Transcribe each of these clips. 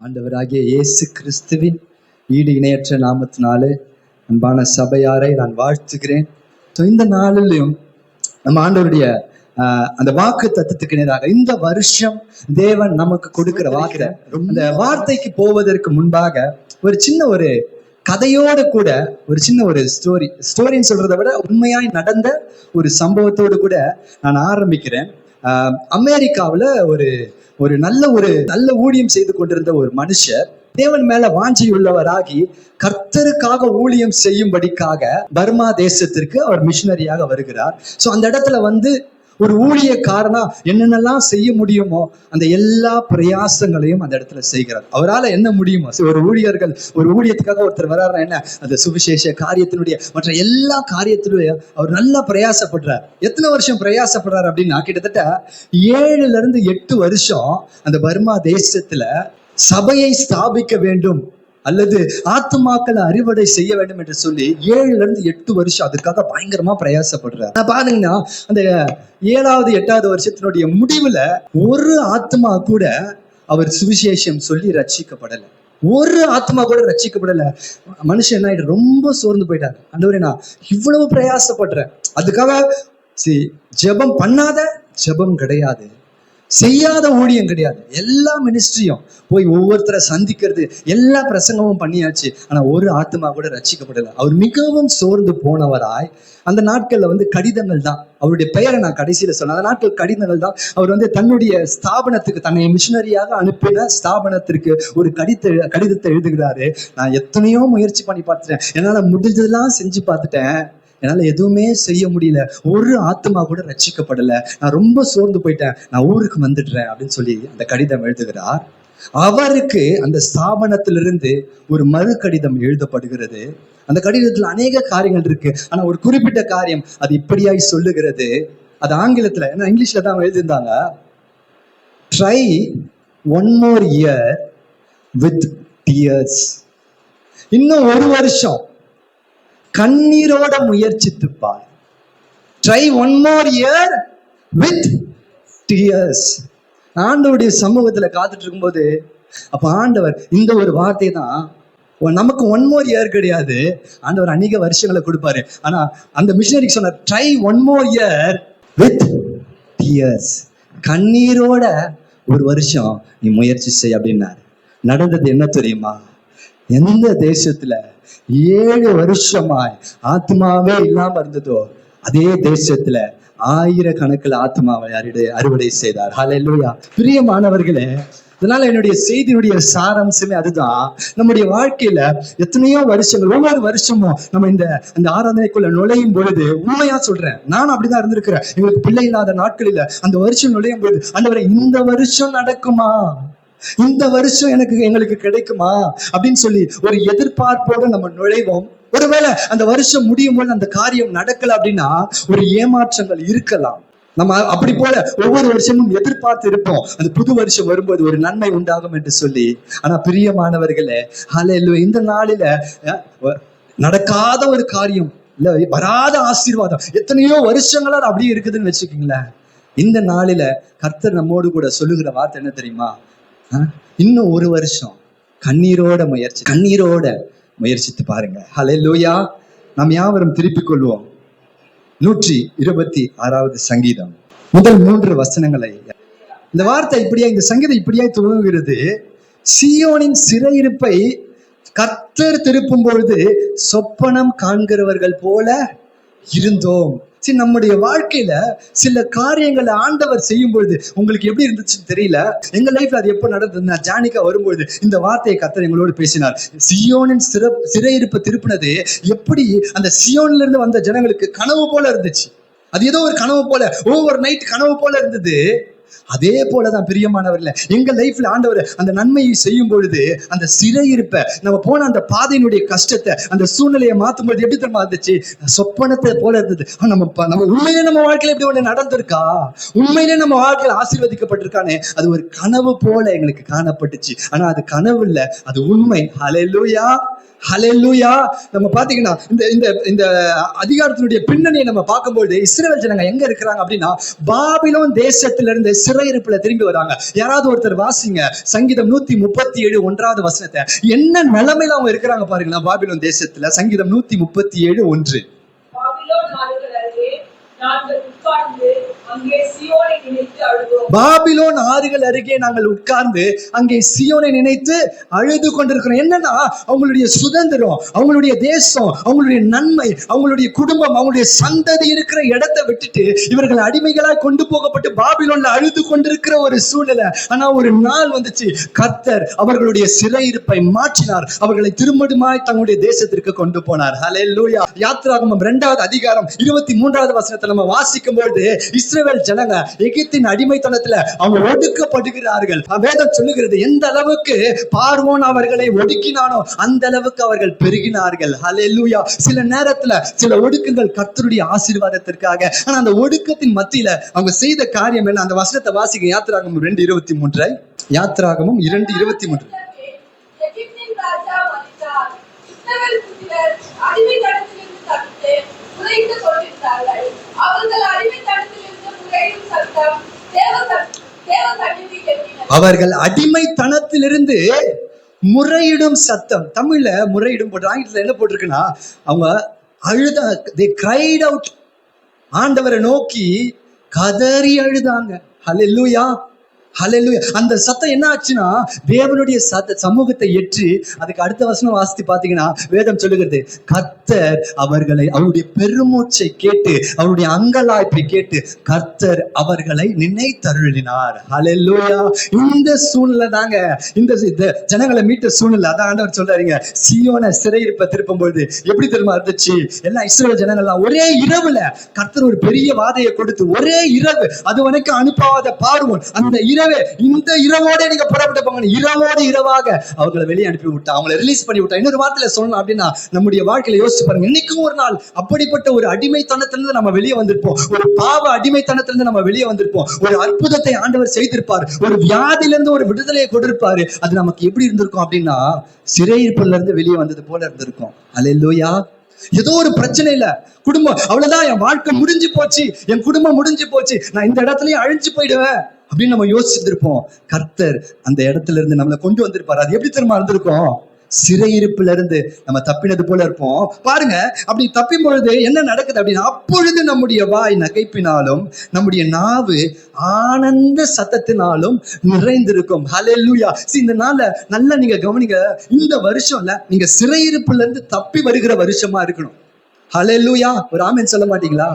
ஆண்டவராகிய இயேசு கிறிஸ்துவின் ஈடு இணையற்ற நாமத்தினாலே அன்பான சபையாரை நான் வாழ்த்துகிறேன். இந்த நாளிலும் நம்ம ஆண்டவருடைய அந்த வாக்கு தத்துவத்துக்கு நேராக இந்த வருஷம் தேவன் நமக்கு கொடுக்கிற வார்த்தை, அந்த வார்த்தைக்கு போவதற்கு முன்பாக ஒரு சின்ன ஒரு கதையோட கூட ஒரு சின்ன ஒரு ஸ்டோரின்னு சொல்றதை விட உண்மையாய் நடந்த ஒரு சம்பவத்தோடு கூட நான் ஆரம்பிக்கிறேன். அமெரிக்காவில் ஒரு நல்ல ஊழியம் செய்து கொண்டிருந்த ஒரு மனுஷர் தேவன் மேல வாஞ்சி உள்ளவராகி கர்த்தருக்காக ஊழியம் செய்யும்படிக்காக பர்மா தேசத்திற்கு அவர் மிஷனரியாக வருகிறார். சோ அந்த இடத்துல ஒரு ஊழியக்காரனா என்னென்னலாம் செய்ய முடியுமோ அந்த எல்லா பிரயாசங்களையும் அந்த இடத்துல செய்கிறார். அவரால் என்ன முடியுமோ, ஒரு ஊழியத்துக்காக ஒருத்தர் வர்றாருன்னா என்ன, அந்த சுவிசேஷ காரியத்தினுடைய மற்ற எல்லா காரியத்தினுடைய அவர் நல்லா பிரயாசப்படுறார். எத்தனை வருஷம் பிரயாசப்படுறாரு அப்படின்னா, கிட்டத்தட்ட 7 to 8 வருஷம் அந்த பர்மா தேசத்துல சபையை ஸ்தாபிக்க வேண்டும் அல்லது ஆத்துமாக்களை அறுவடை செய்ய வேண்டும் என்று சொல்லி 7 to 8 வருஷம் அதுக்காக பயங்கரமா பிரயாசப்படுறாரு. பாத்தீங்கன்னா அந்த 7வது 8வது வருஷத்தினுடைய முடிவுல ஒரு ஆத்மா கூட அவர் சுவிசேஷம் சொல்லி ரட்சிக்கப்படல. ஒரு ஆத்மா கூட ரட்சிக்கப்படல. மனுஷன் என்ன ஆயிட்டு ரொம்ப சோர்ந்து போயிட்டாரு. ஆண்டவரே, நான் இவ்வளவு பிரயாசப்படுறேன், அதுக்காக ஜெபம் பண்ணாத ஜெபம் கிடையாது, செய்யாத ஊழியம் கிடையாது. எல்லா மினிஸ்ட்ரியும் போய் ஒவ்வொருத்தரை சந்திக்கிறது, எல்லா பிரசங்கமும் பண்ணியாச்சு, ஆனா ஒரு ஆத்மா கூட ரட்சிக்கப்படல. அவர் மிகவும் சோர்ந்து போனவராய் அந்த நாட்கள்ல கடிதங்கள் தான் அவருடைய பெயரை நான் கடைசியில சொன்னேன். அந்த நாட்கள் கடிதங்கள் தான். அவர் தன்னுடைய ஸ்தாபனத்துக்கு, தன்னை மிஷனரியாக அனுப்பின ஸ்தாபனத்திற்கு ஒரு கடிதத்தை எழுதுகிறாரு. நான் எத்தனையோ முயற்சி பண்ணி பார்த்துட்டேன், என்னால முடிஞ்சதெல்லாம் செஞ்சு பார்த்துட்டேன், என்னால எதுவுமே செய்ய முடியல, ஒரு ஆத்மா கூட ரட்சிக்கப்படல, நான் ரொம்ப சோர்ந்து போயிட்டேன், நான் ஊருக்கு வந்துடுறேன் அப்படின்னு சொல்லி அந்த கடிதம் எழுதுகிறார். அவருக்கு அந்த ஸ்தாபனத்திலிருந்து ஒரு மறு கடிதம் எழுதப்படுகிறது. அந்த கடிதத்துல அநேக காரியங்கள் இருக்கு, ஆனா ஒரு குறிப்பிட்ட காரியம் அது இப்படியாய் சொல்லுகிறது. அது ஆங்கிலத்துல, ஏன்னா இங்கிலீஷ்ல தான் எழுதியிருந்தாங்க. Try 1 more year with tears. இன்னும் 1 வருஷம் கண்ணீரோட முயற்சித்துப்பார். Try 1 more year with tears. ஆண்டவருடைய சமூகத்துல காத்துட்டு இருக்கும்போது அப்ப ஆண்டவர் இந்த ஒரு வார்த்தை தான், நமக்கு 1 more year கிடையாது, ஆண்டவர் அநேக வருஷங்களை கொடுப்பாரு. ஆனா அந்த மிஷனரிக்கு சொன்னார், try 1 more year with tears. கண்ணீரோட 1 வருஷம் நீ முயற்சி செய் அப்படின்னாரு. நடந்தது என்ன தெரியுமா? எந்த தேசத்துல 7 வருஷமாய் ஆத்மாவே இல்லாம இருந்ததோ அதே தேசத்துல 1000கணக்கில் ஆத்மாவை அறுவடை செய்தார். ஹல்லேலூயா. பிரியமானவர்களே, அதனால என்னுடைய செய்தியுடைய சாராம்சமே அதுதான். நம்முடைய வாழ்க்கையில எத்தனையோ வருஷங்கள், ஒவ்வொரு வருஷமும் நம்ம இந்த ஆராதனைக்குள்ள நுழையும் பொழுது, உண்மையா சொல்றேன், நானும் அப்படிதான் இருந்திருக்கிறேன். எங்களுக்கு பிள்ளை இல்லாத நாட்களில அந்த வருஷம் நுழையும் பொழுது, ஆண்டவரே இந்த வருஷம் நடக்குமா, இந்த வருஷம் எங்களுக்கு கிடைக்குமா அப்படின்னு சொல்லி ஒரு எதிர்பார்ப்போட நம்ம நுழைவோம். ஒருவேளை அந்த வருஷம் முடியும் போது அந்த காரியம் நடக்கல அப்படின்னா ஒரு ஏமாற்றங்கள் இருக்கலாம். நம்ம அப்படி போல ஒவ்வொரு வருஷமும் எதிர்பார்த்து இருப்போம், அந்த புது வருஷம் வரும்போது ஒரு நன்மை உண்டாகும் என்று சொல்லி. ஆனா பிரியமானவர்களே, ஹல்லேலூயா, இந்த நாளில நடக்காத ஒரு காரியம் இல்ல, வராத ஆசீர்வாதம் எத்தனையோ வருஷங்களா அப்படியே இருக்குதுன்னு வச்சுக்கீங்களேன். இந்த நாளில கர்த்தர் நம்மோடு கூட சொல்லுகிற வார்த்தை என்ன தெரியுமா? இன்னும் 1 வருஷம் கண்ணீரோட முயற்சித்து பாருங்க. ஹல்லேலூயா. நாம் யாவரும் திருப்பிக் கொள்வோம் 126வது சங்கீதம் முதல் 3 வசனங்களை. இந்த வார்த்தை இப்படியா, இந்த சங்கீதம் இப்படியாய் துவங்குகிறது. சீயோனின் சிறையிருப்பை கர்த்தர் திருப்பும் பொழுது சொப்பனம் காண்கிறவர்கள் போல இருந்தோம். சரி, நம்முடைய வாழ்க்கையில சில காரியங்களை ஆண்டவர் செய்யும் பொழுது உங்களுக்கு எப்படி இருந்துச்சுன்னு தெரியல. எங்க லைஃப்ல அது எப்போ நடந்ததுன்னா, ஜானிகா வரும்பொழுது இந்த வார்த்தையை கர்த்தர் எங்களோடு பேசினார். சியோனின் சிறையிருப்பு திருப்பினது எப்படி அந்த சியோன்ல இருந்து வந்த ஜனங்களுக்கு கனவு போல இருந்துச்சு. அது ஏதோ ஒரு கனவு போல, ஓவர் நைட் கனவு போல இருந்தது. அதே போலதான் பிரியமானவர்களே, எங்க லைஃப்ல ஆண்டவர் அந்த நன்மையை செய்யும் பொழுது அந்த சிறையிருப்ப, நம்ம போன அந்த பாதையினுடைய கஷ்டத்தை, அந்த சூழ்நிலையை மாற்றும் பொழுது எப்படி தெரியுமா இருந்துச்சு? சொப்பனத்தை போல இருந்தது. நம்ம உண்மையிலே நம்ம வாழ்க்கையில எப்படி ஒண்ணு நடந்திருக்கா, உண்மையிலே நம்ம வாழ்க்கையில ஆசீர்வதிக்கப்பட்டிருக்கானே, அது ஒரு கனவு போல எங்களுக்கு காணப்பட்டுச்சு. ஆனா அது கனவு இல்ல, அது உண்மை. ஹல்லேலூயா, ஹல்லேலூயா. நம்ம பாத்தீங்கன்னா இந்த அதிகாரத்தினுடைய பின்னணியை நம்ம பார்க்கும்போது இஸ்ரவேல் ஜனங்க எங்க இருக்கிறாங்க அப்படின்னா, பாபிலோன் தேசத்திலிருந்து சிறையிருப்புல திரும்பி வராங்க. யாராவது ஒருத்தர் வாசிங்க சங்கீதம் 137 1வது வசனத்தை. என்ன நிலைமையில அவங்க இருக்கிறாங்க பாருங்களா பாபிலோன் தேசத்துல. சங்கீதம் 137 1. பாபிலோன் ஆறுகள் அருகே நாங்கள் உட்கார்ந்து அங்கே சீயோனை நினைத்து அழுது கொண்டிருக்கிறோம். என்னன்னா அவங்களுடைய சுதந்திரம், அவங்களுடைய தேசம், அவங்களுடைய நன்மை, அவங்களுடைய குடும்பம், அவங்களுடைய சந்ததி இருக்கிற இடத்தை விட்டுட்டு இவர்கள் அடிமைகளாய் கொண்டு போகப்பட்டு பாபிலோன்ல அழுது கொண்டிருக்கிற ஒரு சூழ்நிலை. ஆனா ஒரு நாள் வந்துச்சு, கர்த்தர் அவர்களுடைய சிறையிருப்பை மாற்றினார், அவர்களை திரும்படுமாய் தங்களுடைய தேசத்திற்கு கொண்டு போனார். ஹல்லேலூயா. யாத்திராகமம் 2வது அதிகாரம் 23வது வசனத்தை நம்ம வாசிக்கும் பொழுது இஸ்ரவேல் ஜனங்க எகிப்தின் அடிமைத்தனத்துல அவங்க ஒடுக்கப்படுகிறார்கள். வேதம் சொல்லுகிறது எந்த அளவுக்கு பார்வோன் அவர்களை ஒடுக்கினானோ அந்த அளவுக்கு அவர்கள் பெருகினார்கள். ஹல்லேலூயா. சில நேரத்துல சில ஒடுக்குங்கள் கர்த்தருடைய ஆசீர்வாதத்திற்காக. ஆனா அந்த ஒடுக்கத்தின் மத்தியில அவங்க செய்த காரியம் என்ன? அந்த வசனத்தை வாசிக்க. யாத்திராகமம் 2:23. யாத்திராகமம் 2:23. அவர்கள் அடிமைத்தனத்திலிருந்து முறையிடும் சத்தம். தமிழ்ல முறையிடும் போட்டு, ஆங்கிலத்துல என்ன போட்டிருக்குன்னா அவங்க அழுத, they cried out. ஆண்டவரை நோக்கி கதறி அழுதாங்க. ஹல்லேலூயா, ஹல்லேலூயா. அந்த சத்தம் என்ன ஆச்சுன்னா தேவனுடைய சமூகத்தை ஏற்றி. அதுக்கு அடுத்த வசனம் வாசித்து பாத்தீங்கன்னா வேதம் சொல்லுகிறது, கர்த்தர் அவர்களை அவருடைய பெருமூச்சை கேட்டு அவருடைய அங்கலாய்ப்பை கேட்டு கர்த்தர் அவர்களை நினைத்தருளினார். ஹல்லேலூயா. இந்த சூழ்நிலை தாங்க இந்த ஜனங்களை மீட்ட சூழ்நிலை. அதான் ஆண்டவர் சொல்றாருங்க, சீயோனை சிறையிருப்ப திருப்பும் பொழுது எப்படி தெரியுமா இருந்துச்சு? எல்லாம் இஸ்ரவேல் ஜனங்கள்லாம் ஒரே இரவுல கர்த்தர் ஒரு பெரிய வாதையை கொடுத்து, ஒரே இரவு, அது வரைக்கும் அனுப்பாத பார்வோன் அந்த இந்த இரவோட நீங்க புறப்பட்டு போங்க, இரவோடு இரவாக அவங்களை வெளியே அனுப்பி விட்டா, அவங்களை ரிலீஸ் பண்ணி விட்டா. இன்னொரு வார்த்தையில சொல்லணும் அப்படின்னா நம்முடைய வாழ்க்கையில யோசிச்சு பாருங்க, இன்னைக்கும் ஒரு நாள் அப்படிப்பட்ட ஒரு அடிமைத்தனத்திலிருந்து நம்ம வெளியே வந்திருப்போம், ஒரு பாவ அடிமைத்தனத்திலிருந்து நம்ம வெளியே வந்திருப்போம், ஒரு அற்புதத்தை ஆண்டவர் செய்திருப்பார், ஒரு வியாதியிலிருந்து ஒரு விடுதலையை கொடுத்திருப்பாரு. அது நமக்கு எப்படி இருந்திருக்கும் அப்படின்னா சிறையிருப்புல இருந்து வெளியே வந்தது போல இருந்திருக்கும். அல்லேலூயா. ஏதோ ஒரு பிரச்சனை இல்ல, குடும்பம் அவ்வளவுதான், என் வாழ்க்கை முடிஞ்சு போச்சு, என் குடும்பம் முடிஞ்சு போச்சு, நான் இந்த இடத்துலயும் அழிஞ்சு போயிடுவேன் அப்படின்னு நம்ம யோசிச்சிருப்போம். கர்த்தர் அந்த இடத்துல இருந்து நம்மளை கொண்டு வந்திருப்பாரு. அது எப்படி தெரியுமா இருந்திருக்கும்? சிறையிருப்புல இருந்து நம்ம தப்பினது போல இருப்போம். பாருங்க, அப்படி தப்பின் பொழுது என்ன நடக்குது அப்படின்னா, அப்பொழுது நம்முடைய வாய் நகைப்பினாலும் நம்முடைய நாவு ஆனந்த சத்தத்தினாலும் நிறைந்திருக்கும். ஹல்லேலூயா. இந்த நாள்ல நல்லா நீங்க கவனிங்க, இந்த வருஷம்ல நீங்க சிறையிருப்புல இருந்து தப்பி வருகிற வருஷமா இருக்கணும். ஹல்லேலூயா. ஒரு ஆமென் சொல்ல மாட்டீங்களா?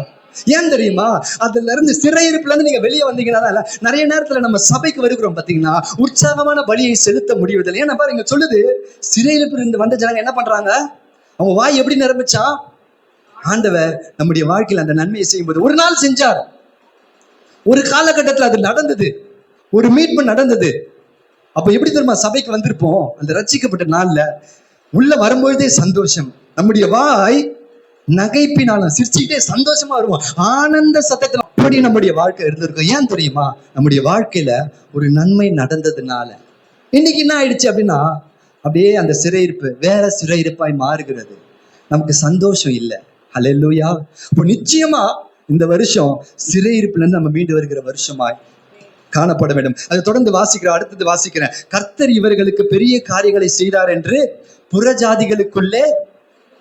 ஏன் தெரியுமா? அதுல இருந்து சிறையிருப்புல இருந்து நீங்க வெளியே வந்தீங்கன்னா நிறைய நேரத்துல நம்ம சபைக்கு வருகிறோம் பாத்தீங்கன்னா உற்சாகமான பலியை செலுத்த முடிவதில்லை. ஏன்னா பாருங்க சொல்லுது, சிறையிருப்புல இருந்து வந்த ஜனங்க என்ன பண்றாங்க? அவங்க வாய் எப்படி நிரம்பிச்சா? ஆண்டவர் நம்முடைய வாழ்க்கையில அந்த நன்மையை செய்யும்போது ஒரு நாள் செஞ்சார், ஒரு காலகட்டத்துல அது நடந்தது, ஒரு மீட்பு நடந்தது. அப்ப எப்படி தெரியுமா சபைக்கு வந்திருப்போம்? அந்த ரட்சிக்கப்பட்ட நாள்ல உள்ள வரும்பொழுதே சந்தோஷம், நம்முடைய வாய் நகைப்பினாலும் சிரிச்சுக்கிட்டே சந்தோஷமா வருவோம், ஆனந்த சத்தத்துல அப்படி நம்முடைய வாழ்க்கை இருந்திருக்கும். ஏன் தெரியுமா? நம்முடைய வாழ்க்கையில ஒரு நன்மை நடந்ததுனால. இன்னைக்கு என்ன ஆயிடுச்சு அப்படின்னா அப்படியே அந்த சிறையிருப்பு வேற சிறையிருப்பாய் மாறுகிறது, நமக்கு சந்தோஷம் இல்லை. ஹல்லேலூயா. இப்போ நிச்சயமா இந்த வருஷம் சிறையிருப்புல இருந்து நம்ம மீண்டு வருகிற வருஷமாய் காணப்பட வேண்டும். அதை தொடர்ந்து வாசிக்கிறேன். அடுத்தது வாசிக்கிறேன், கர்த்தர் இவர்களுக்கு பெரிய காரியங்களை செய்தார் என்று புறஜாதிகளுக்குள்ளே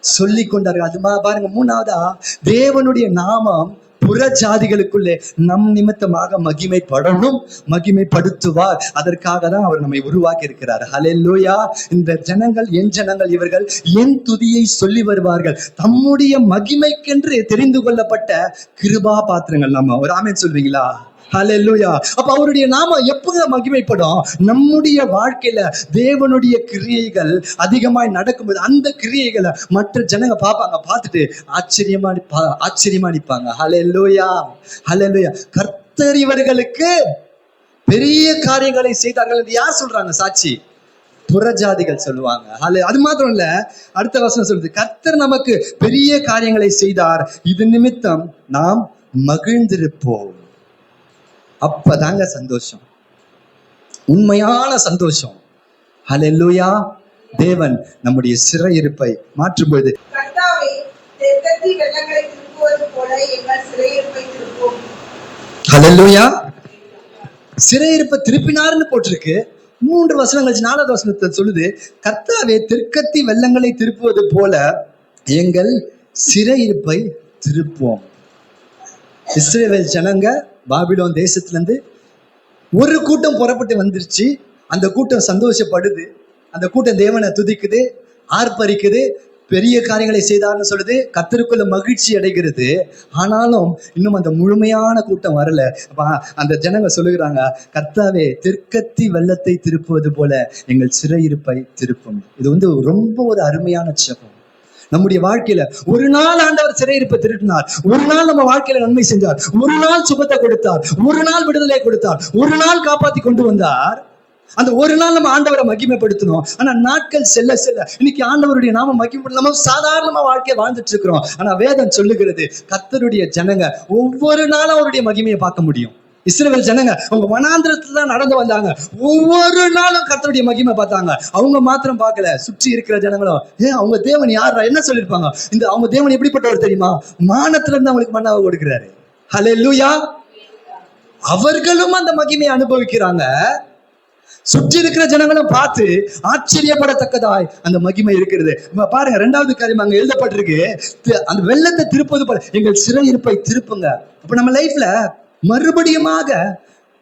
சொல்லி கொண்டார்கள். அது பாருங்க, மூணாவதா தேவனுடைய நாமம் புறஜாதிகளுக்குள்ளே நம் நிமித்தமாக மகிமைப்படணும், மகிமைப்படுத்துவார். அதற்காக தான் அவர் நம்மை உருவாக்கி இருக்கிறார். ஹல்லேலூயா. இந்த ஜனங்கள் என் ஜனங்கள், இவர்கள் என் துதியை சொல்லி வருவார்கள், தம்முடைய மகிமைக்கென்று தெரிந்து கொள்ளப்பட்ட கிருபா பாத்திரங்கள். நம்ம ஒரு ஆமென் சொல்வீங்களா? ஹல்லேலூயா. அப்ப அவருடைய நாம எப்ப மகிமைப்படும்? நம்முடைய வாழ்க்கையில தேவனுடைய கிரியைகள் அதிகமாய் நடக்கும்போது அந்த கிரியைகளை மற்ற ஜனங்க பார்ப்பாங்க, பார்த்துட்டு ஆச்சரியமா நிற்பாங்க. ஹல்லேலூயா, ஹல்லேலூயா. கர்த்தர் இவர்களுக்கு பெரிய காரியங்களை செய்தார்கள் என்று யார் சொல்றாங்க சாட்சி? புறஜாதிகள் சொல்லுவாங்க. அது மாத்திரம் இல்ல, அடுத்த வசனம் சொல்லுது, கர்த்தர் நமக்கு பெரிய காரியங்களை செய்தார், இது நிமித்தம் நாம் மகிழ்ந்திருப்போம். அப்பதாங்க சந்தோஷம், உண்மையான சந்தோஷம். ஹல்லேலூயா. தேவன் நம்முடைய சிறையிருப்பை மாற்றும் பொழுது ஹல்லேலூயா. சிறையிருப்பை திருப்பினார்னு போட்டிருக்கு. 3 வசனம் கழிச்சு 4வது வசனத்தை சொல்லுது, கர்த்தாவே தெற்கத்தி வெள்ளங்களை திருப்புவது போல எங்கள் சிறையிருப்பை திருப்போம். இஸ்ரவேல் ஜனங்க பாபிலோன் தேசத்துல இருந்து ஒரு கூட்டம் புறப்பட்டு வந்துருச்சு. அந்த கூட்டம் சந்தோஷப்படுது, அந்த கூட்டம் தேவனை துதிக்குது, ஆர்ப்பரிக்குது, பெரிய காரியங்களை செய்தார்னு சொல்லுது, கர்த்தருக்குள்ள மகிழ்ச்சி அடைகிறது. ஆனாலும் இன்னும் அந்த முழுமையான கூட்டம் வரல. அந்த ஜனங்க சொல்லுகிறாங்க, கர்த்தாவே தெற்கத்தி வெள்ளத்தை திருப்புவது போல எங்கள் சிறையிருப்பை திருப்பும். இது ரொம்ப ஒரு அருமையான ஜெபம். நம்முடைய வாழ்க்கையில ஒரு நாள் ஆண்டவர் சிறையிருப்பை திருட்டினார், ஒரு நாள் நம்ம வாழ்க்கையில நன்மை செஞ்சார், ஒரு நாள் சுகத்தை கொடுத்தார், ஒரு நாள் விடுதலை கொடுத்தார், ஒரு நாள் காப்பாத்தி கொண்டு வந்தார். அந்த ஒரு நாள் நம்ம ஆண்டவரை மகிமைப்படுத்தணும். ஆனா நாட்கள் செல்ல செல்ல இன்னைக்கு ஆண்டவருடைய நாம மகிமைப்படுத்த சாதாரணமா வாழ்க்கையை வாழ்ந்துட்டு இருக்கிறோம். ஆனா வேதம் சொல்லுகிறது, கர்த்தருடைய ஜனங்க ஒவ்வொரு நாளும் அவருடைய மகிமையை பார்க்க முடியும். இஸ்ரவேல் ஜனங்க அவங்க வனாந்திரத்துல தான் நடந்து வந்தாங்க, ஒவ்வொரு நாளும் கர்த்தருடைய மகிமை பார்த்தாங்க. அவங்க மாத்திரம் பார்க்கல, சுற்றி இருக்கிற ஜனங்களும் அவங்க தேவன் யாரா என்ன சொல்லியிருப்பாங்க, இந்த அவங்க தேவன் எப்படிப்பட்டவர் தெரியுமா, மானத்துல இருந்து அவங்களுக்கு மன்னாவை கொடுக்கிறாரு. ஹல்லேலூயா. அவர்களும் அந்த மகிமையை அனுபவிக்கிறாங்க. சுற்றி இருக்கிற ஜனங்களும் பார்த்து ஆச்சரியப்படத்தக்கதாய் அந்த மகிமை இருக்கிறது. பாருங்க, 2வது காரியம் அங்க எழுதப்பட்டிருக்கு, அந்த வெள்ளத்தை திருப்பது போல எங்கள் சிறையிருப்பை திருப்புங்க. அப்ப நம்ம லைஃப்ல மறுபடியுமாக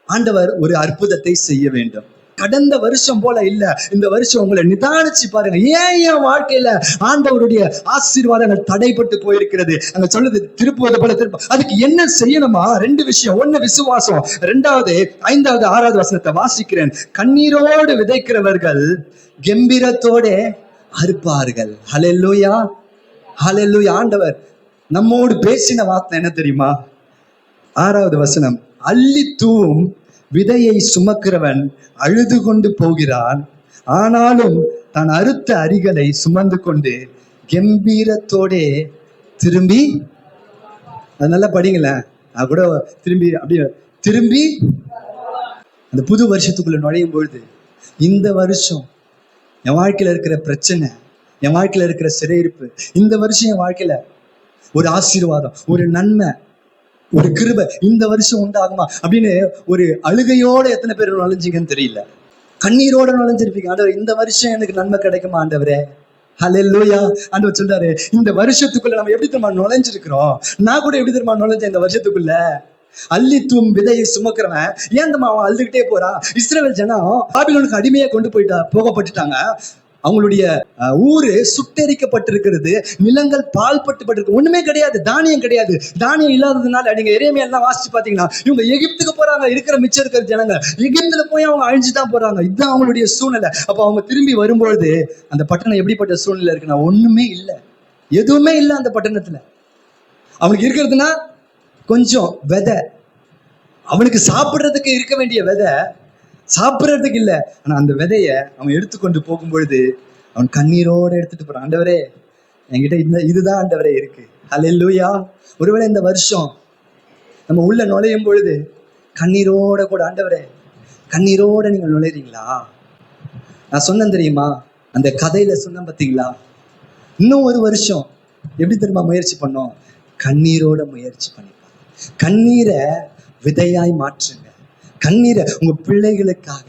ஆண்டவர் ஒரு அற்புதத்தை செய்ய வேண்டும். கடந்த வருஷம் போல இல்ல, இந்த வருஷம் உங்களை நிதானிச்சு பாருங்க, ஏன் என் வாழ்க்கையில ஆண்டவருடைய ஆசீர்வாதங்கள் தடைப்பட்டு போயிருக்கிறது. அங்க சொல்லுது திருப்புவது போல திருப்ப. அதுக்கு என்ன செய்யணுமா? 2 விஷயம். 1 விசுவாசம், 2வது 5வது 6வது வசனத்தை வாசிக்கிறேன். கண்ணீரோடு விதைக்கிறவர்கள் கம்பீரத்தோட அறுப்பார்கள். ஹல்லேலூயா, ஹல்லேலூயா. ஆண்டவர் நம்மோடு பேசின வார்த்தை என்ன தெரியுமா? 6வது வசனம், அள்ளி தூவும் விதையை சுமக்கிறவன் அழுது கொண்டு போகிறான், ஆனாலும் தான் அறுத்த அரிகளை சுமந்து கொண்டு கம்பீரத்தோட திரும்பி. அதனால படிங்களேன், அது கூட திரும்பி அப்படியே திரும்பி அந்த புது வருஷத்துக்குள்ள நுழையும் பொழுது, இந்த வருஷம் என் வாழ்க்கையில இருக்கிற பிரச்சனை, என் வாழ்க்கையில இருக்கிற சிறையிருப்பு, இந்த வருஷம் என் வாழ்க்கையில ஒரு ஆசீர்வாதம், ஒரு நன்மை, ஒரு கிருபை இந்த வருஷம் உண்டாகுமா அப்படின்னு ஒரு அழுகையோட எத்தனை பேர் நுழைஞ்சிங்கன்னு தெரியல. கண்ணீரோட நுழைஞ்சிருப்பீங்க, ஆண்டவர் இந்த வருஷம் எனக்கு நன்மை கிடைக்குமா ஆண்டவரே. ஹல்லேலூயா. ஆண்டவர் சொல்றாரு, இந்த வருஷத்துக்குள்ள நம்ம எப்படி தெரியுமா நுழைஞ்சிருக்கிறோம். நான் கூட எப்படி தெரியுமா நுழைஞ்சேன் இந்த வருஷத்துக்குள்ள. அள்ளி தூம் விதையை சுமக்கிறவன் ஏன் அவன் அழுதுகிட்டே போறான். இஸ்ரவேல் ஜனம் பாபிலோனுக்கு அடிமையா கொண்டு போகப்பட்டுட்டாங்க. அவங்களுடைய ஊரு சுட்டெரிக்கப்பட்டிருக்கிறது, நிலங்கள் பால் பட்டுப்பட்டிருக்கு, ஒண்ணுமே கிடையாது, தானியம் கிடையாது. தானியம் இல்லாததுனால நீங்க எரேமியா எல்லாம் வாசிச்சு பாத்தீங்கன்னா, இவங்க எகிப்துக்கு போறாங்க, இருக்கிற மிச்சம் இருக்கிற ஜனங்க எகிப்துல போய் அவங்க அழிஞ்சுதான் போறாங்க. இதுதான் அவங்களுடைய சூழ்நிலை. அப்ப அவங்க திரும்பி வரும்பொழுது அந்த பட்டணம் எப்படிப்பட்ட சூழ்நிலை இருக்குன்னா, ஒண்ணுமே இல்லை, எதுவுமே இல்லை அந்த பட்டணத்துல. அவனுக்கு இருக்கிறதுனா கொஞ்சம் விதை, அவனுக்கு சாப்பிட்றதுக்கு இருக்க வேண்டிய விதை சாப்பிட்றதுக்கு இல்லை. ஆனா அந்த விதைய அவன் எடுத்துக்கொண்டு போகும் பொழுது அவன் கண்ணீரோட எடுத்துட்டு போறான். ஆண்டவரே என்கிட்ட இதுதான் ஆண்டவரே இருக்கு. ஹல்லேலூயா. ஒருவேளை இந்த வருஷம் நம்ம உள்ள நுழையும் பொழுது கண்ணீரோட கூட, ஆண்டவரே கண்ணீரோட நீங்கள் நுழைறீங்களா? நான் சொன்னேன் தெரியுமா, அந்த கதையில சொன்னேன் பார்த்தீங்களா, இன்னும் ஒரு வருஷம் எப்படி தெரியுமா முயற்சி பண்ணோம், கண்ணீரோட முயற்சி பண்ணிப்பாங்க. கண்ணீரை விதையாய் மாற்றுங்க. கண்ணீரை உங்க பிள்ளைகளுக்காக,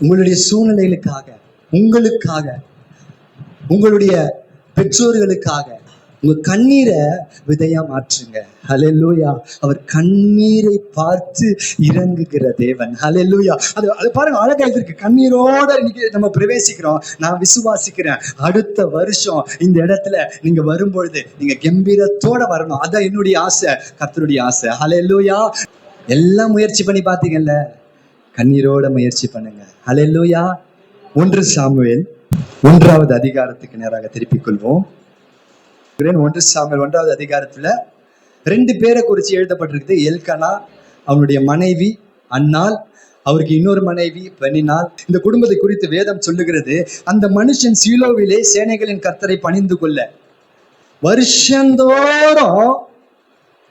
உங்களுடைய சூழ்நிலைகளுக்காக, உங்களுக்காக, உங்களுடைய பெற்றோர்களுக்காக உங்க கண்ணீரை விதையா மாற்றுங்க. ஹல்லேலூயா. அவர் கண்ணீரை பார்த்து இறங்குகிற தேவன். ஹல்லேலூயா. அது பாருங்க, அழகா இருக்கு. கண்ணீரோட இன்னைக்கு நம்ம பிரவேசிக்கிறோம். நான் விசுவாசிக்கிறேன், அடுத்த வருஷம் இந்த இடத்துல நீங்க வரும்பொழுது நீங்க கம்பீரத்தோட வரணும். அதான் என்னுடைய ஆசை, கர்த்தருடைய ஆசை. ஹல்லேலூயா. எல்லாம் முயற்சி பண்ணி பார்த்தீங்கல்ல, கண்ணீரோட முயற்சி பண்ணுங்க. ஹல்லேலூயா. 1 சாமுவேல் 1வது அதிகாரத்துக்கு நேராக திருப்பிக் கொள்வோம். 1 சாமுவேல் 1வது அதிகாரத்துல 2 பேரை குறித்து எழுதப்பட்டிருக்குது. எல்கனா, அவனுடைய மனைவி அன்னாள், அவருக்கு இன்னொரு மனைவி பெனினாள். இந்த குடும்பத்தை குறித்து வேதம் சொல்லுகிறது, அந்த மனுஷன் சீலோவிலே சேனைகளின் கர்த்தரை பணிந்து கொள்ள வருஷந்தோறும்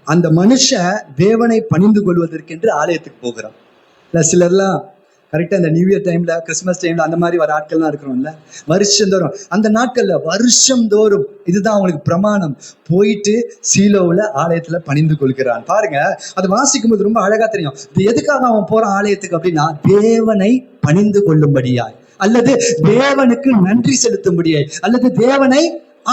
அந்த மனுஷன் தேவனை பணிந்து கொள்வதற்கென்று ஆலயத்துக்கு போகிறான். சிலர்லாம் கரெக்டா இந்த நியூ இயர் டைம்ல, கிறிஸ்மஸ் டைம்ல அந்த மாதிரி வர ஆட்கள்லாம் இருக்கிறோம்ல, வருஷந்தோறும் அந்த நாட்கள்ல வருஷந்தோறும் இதுதான் அவங்களுக்கு பிரமாணம். போயிட்டு சீலோவுல ஆலயத்துல பணிந்து கொள்கிறான். பாருங்க, அது வாசிக்கும் போது ரொம்ப அழகா தெரியும். இது எதுக்காக அவன் போறான் ஆலயத்துக்கு அப்படின்னா, தேவனை பணிந்து கொள்ளும்படியாய், அல்லது தேவனுக்கு நன்றி செலுத்தும்படியாய், அல்லது தேவனை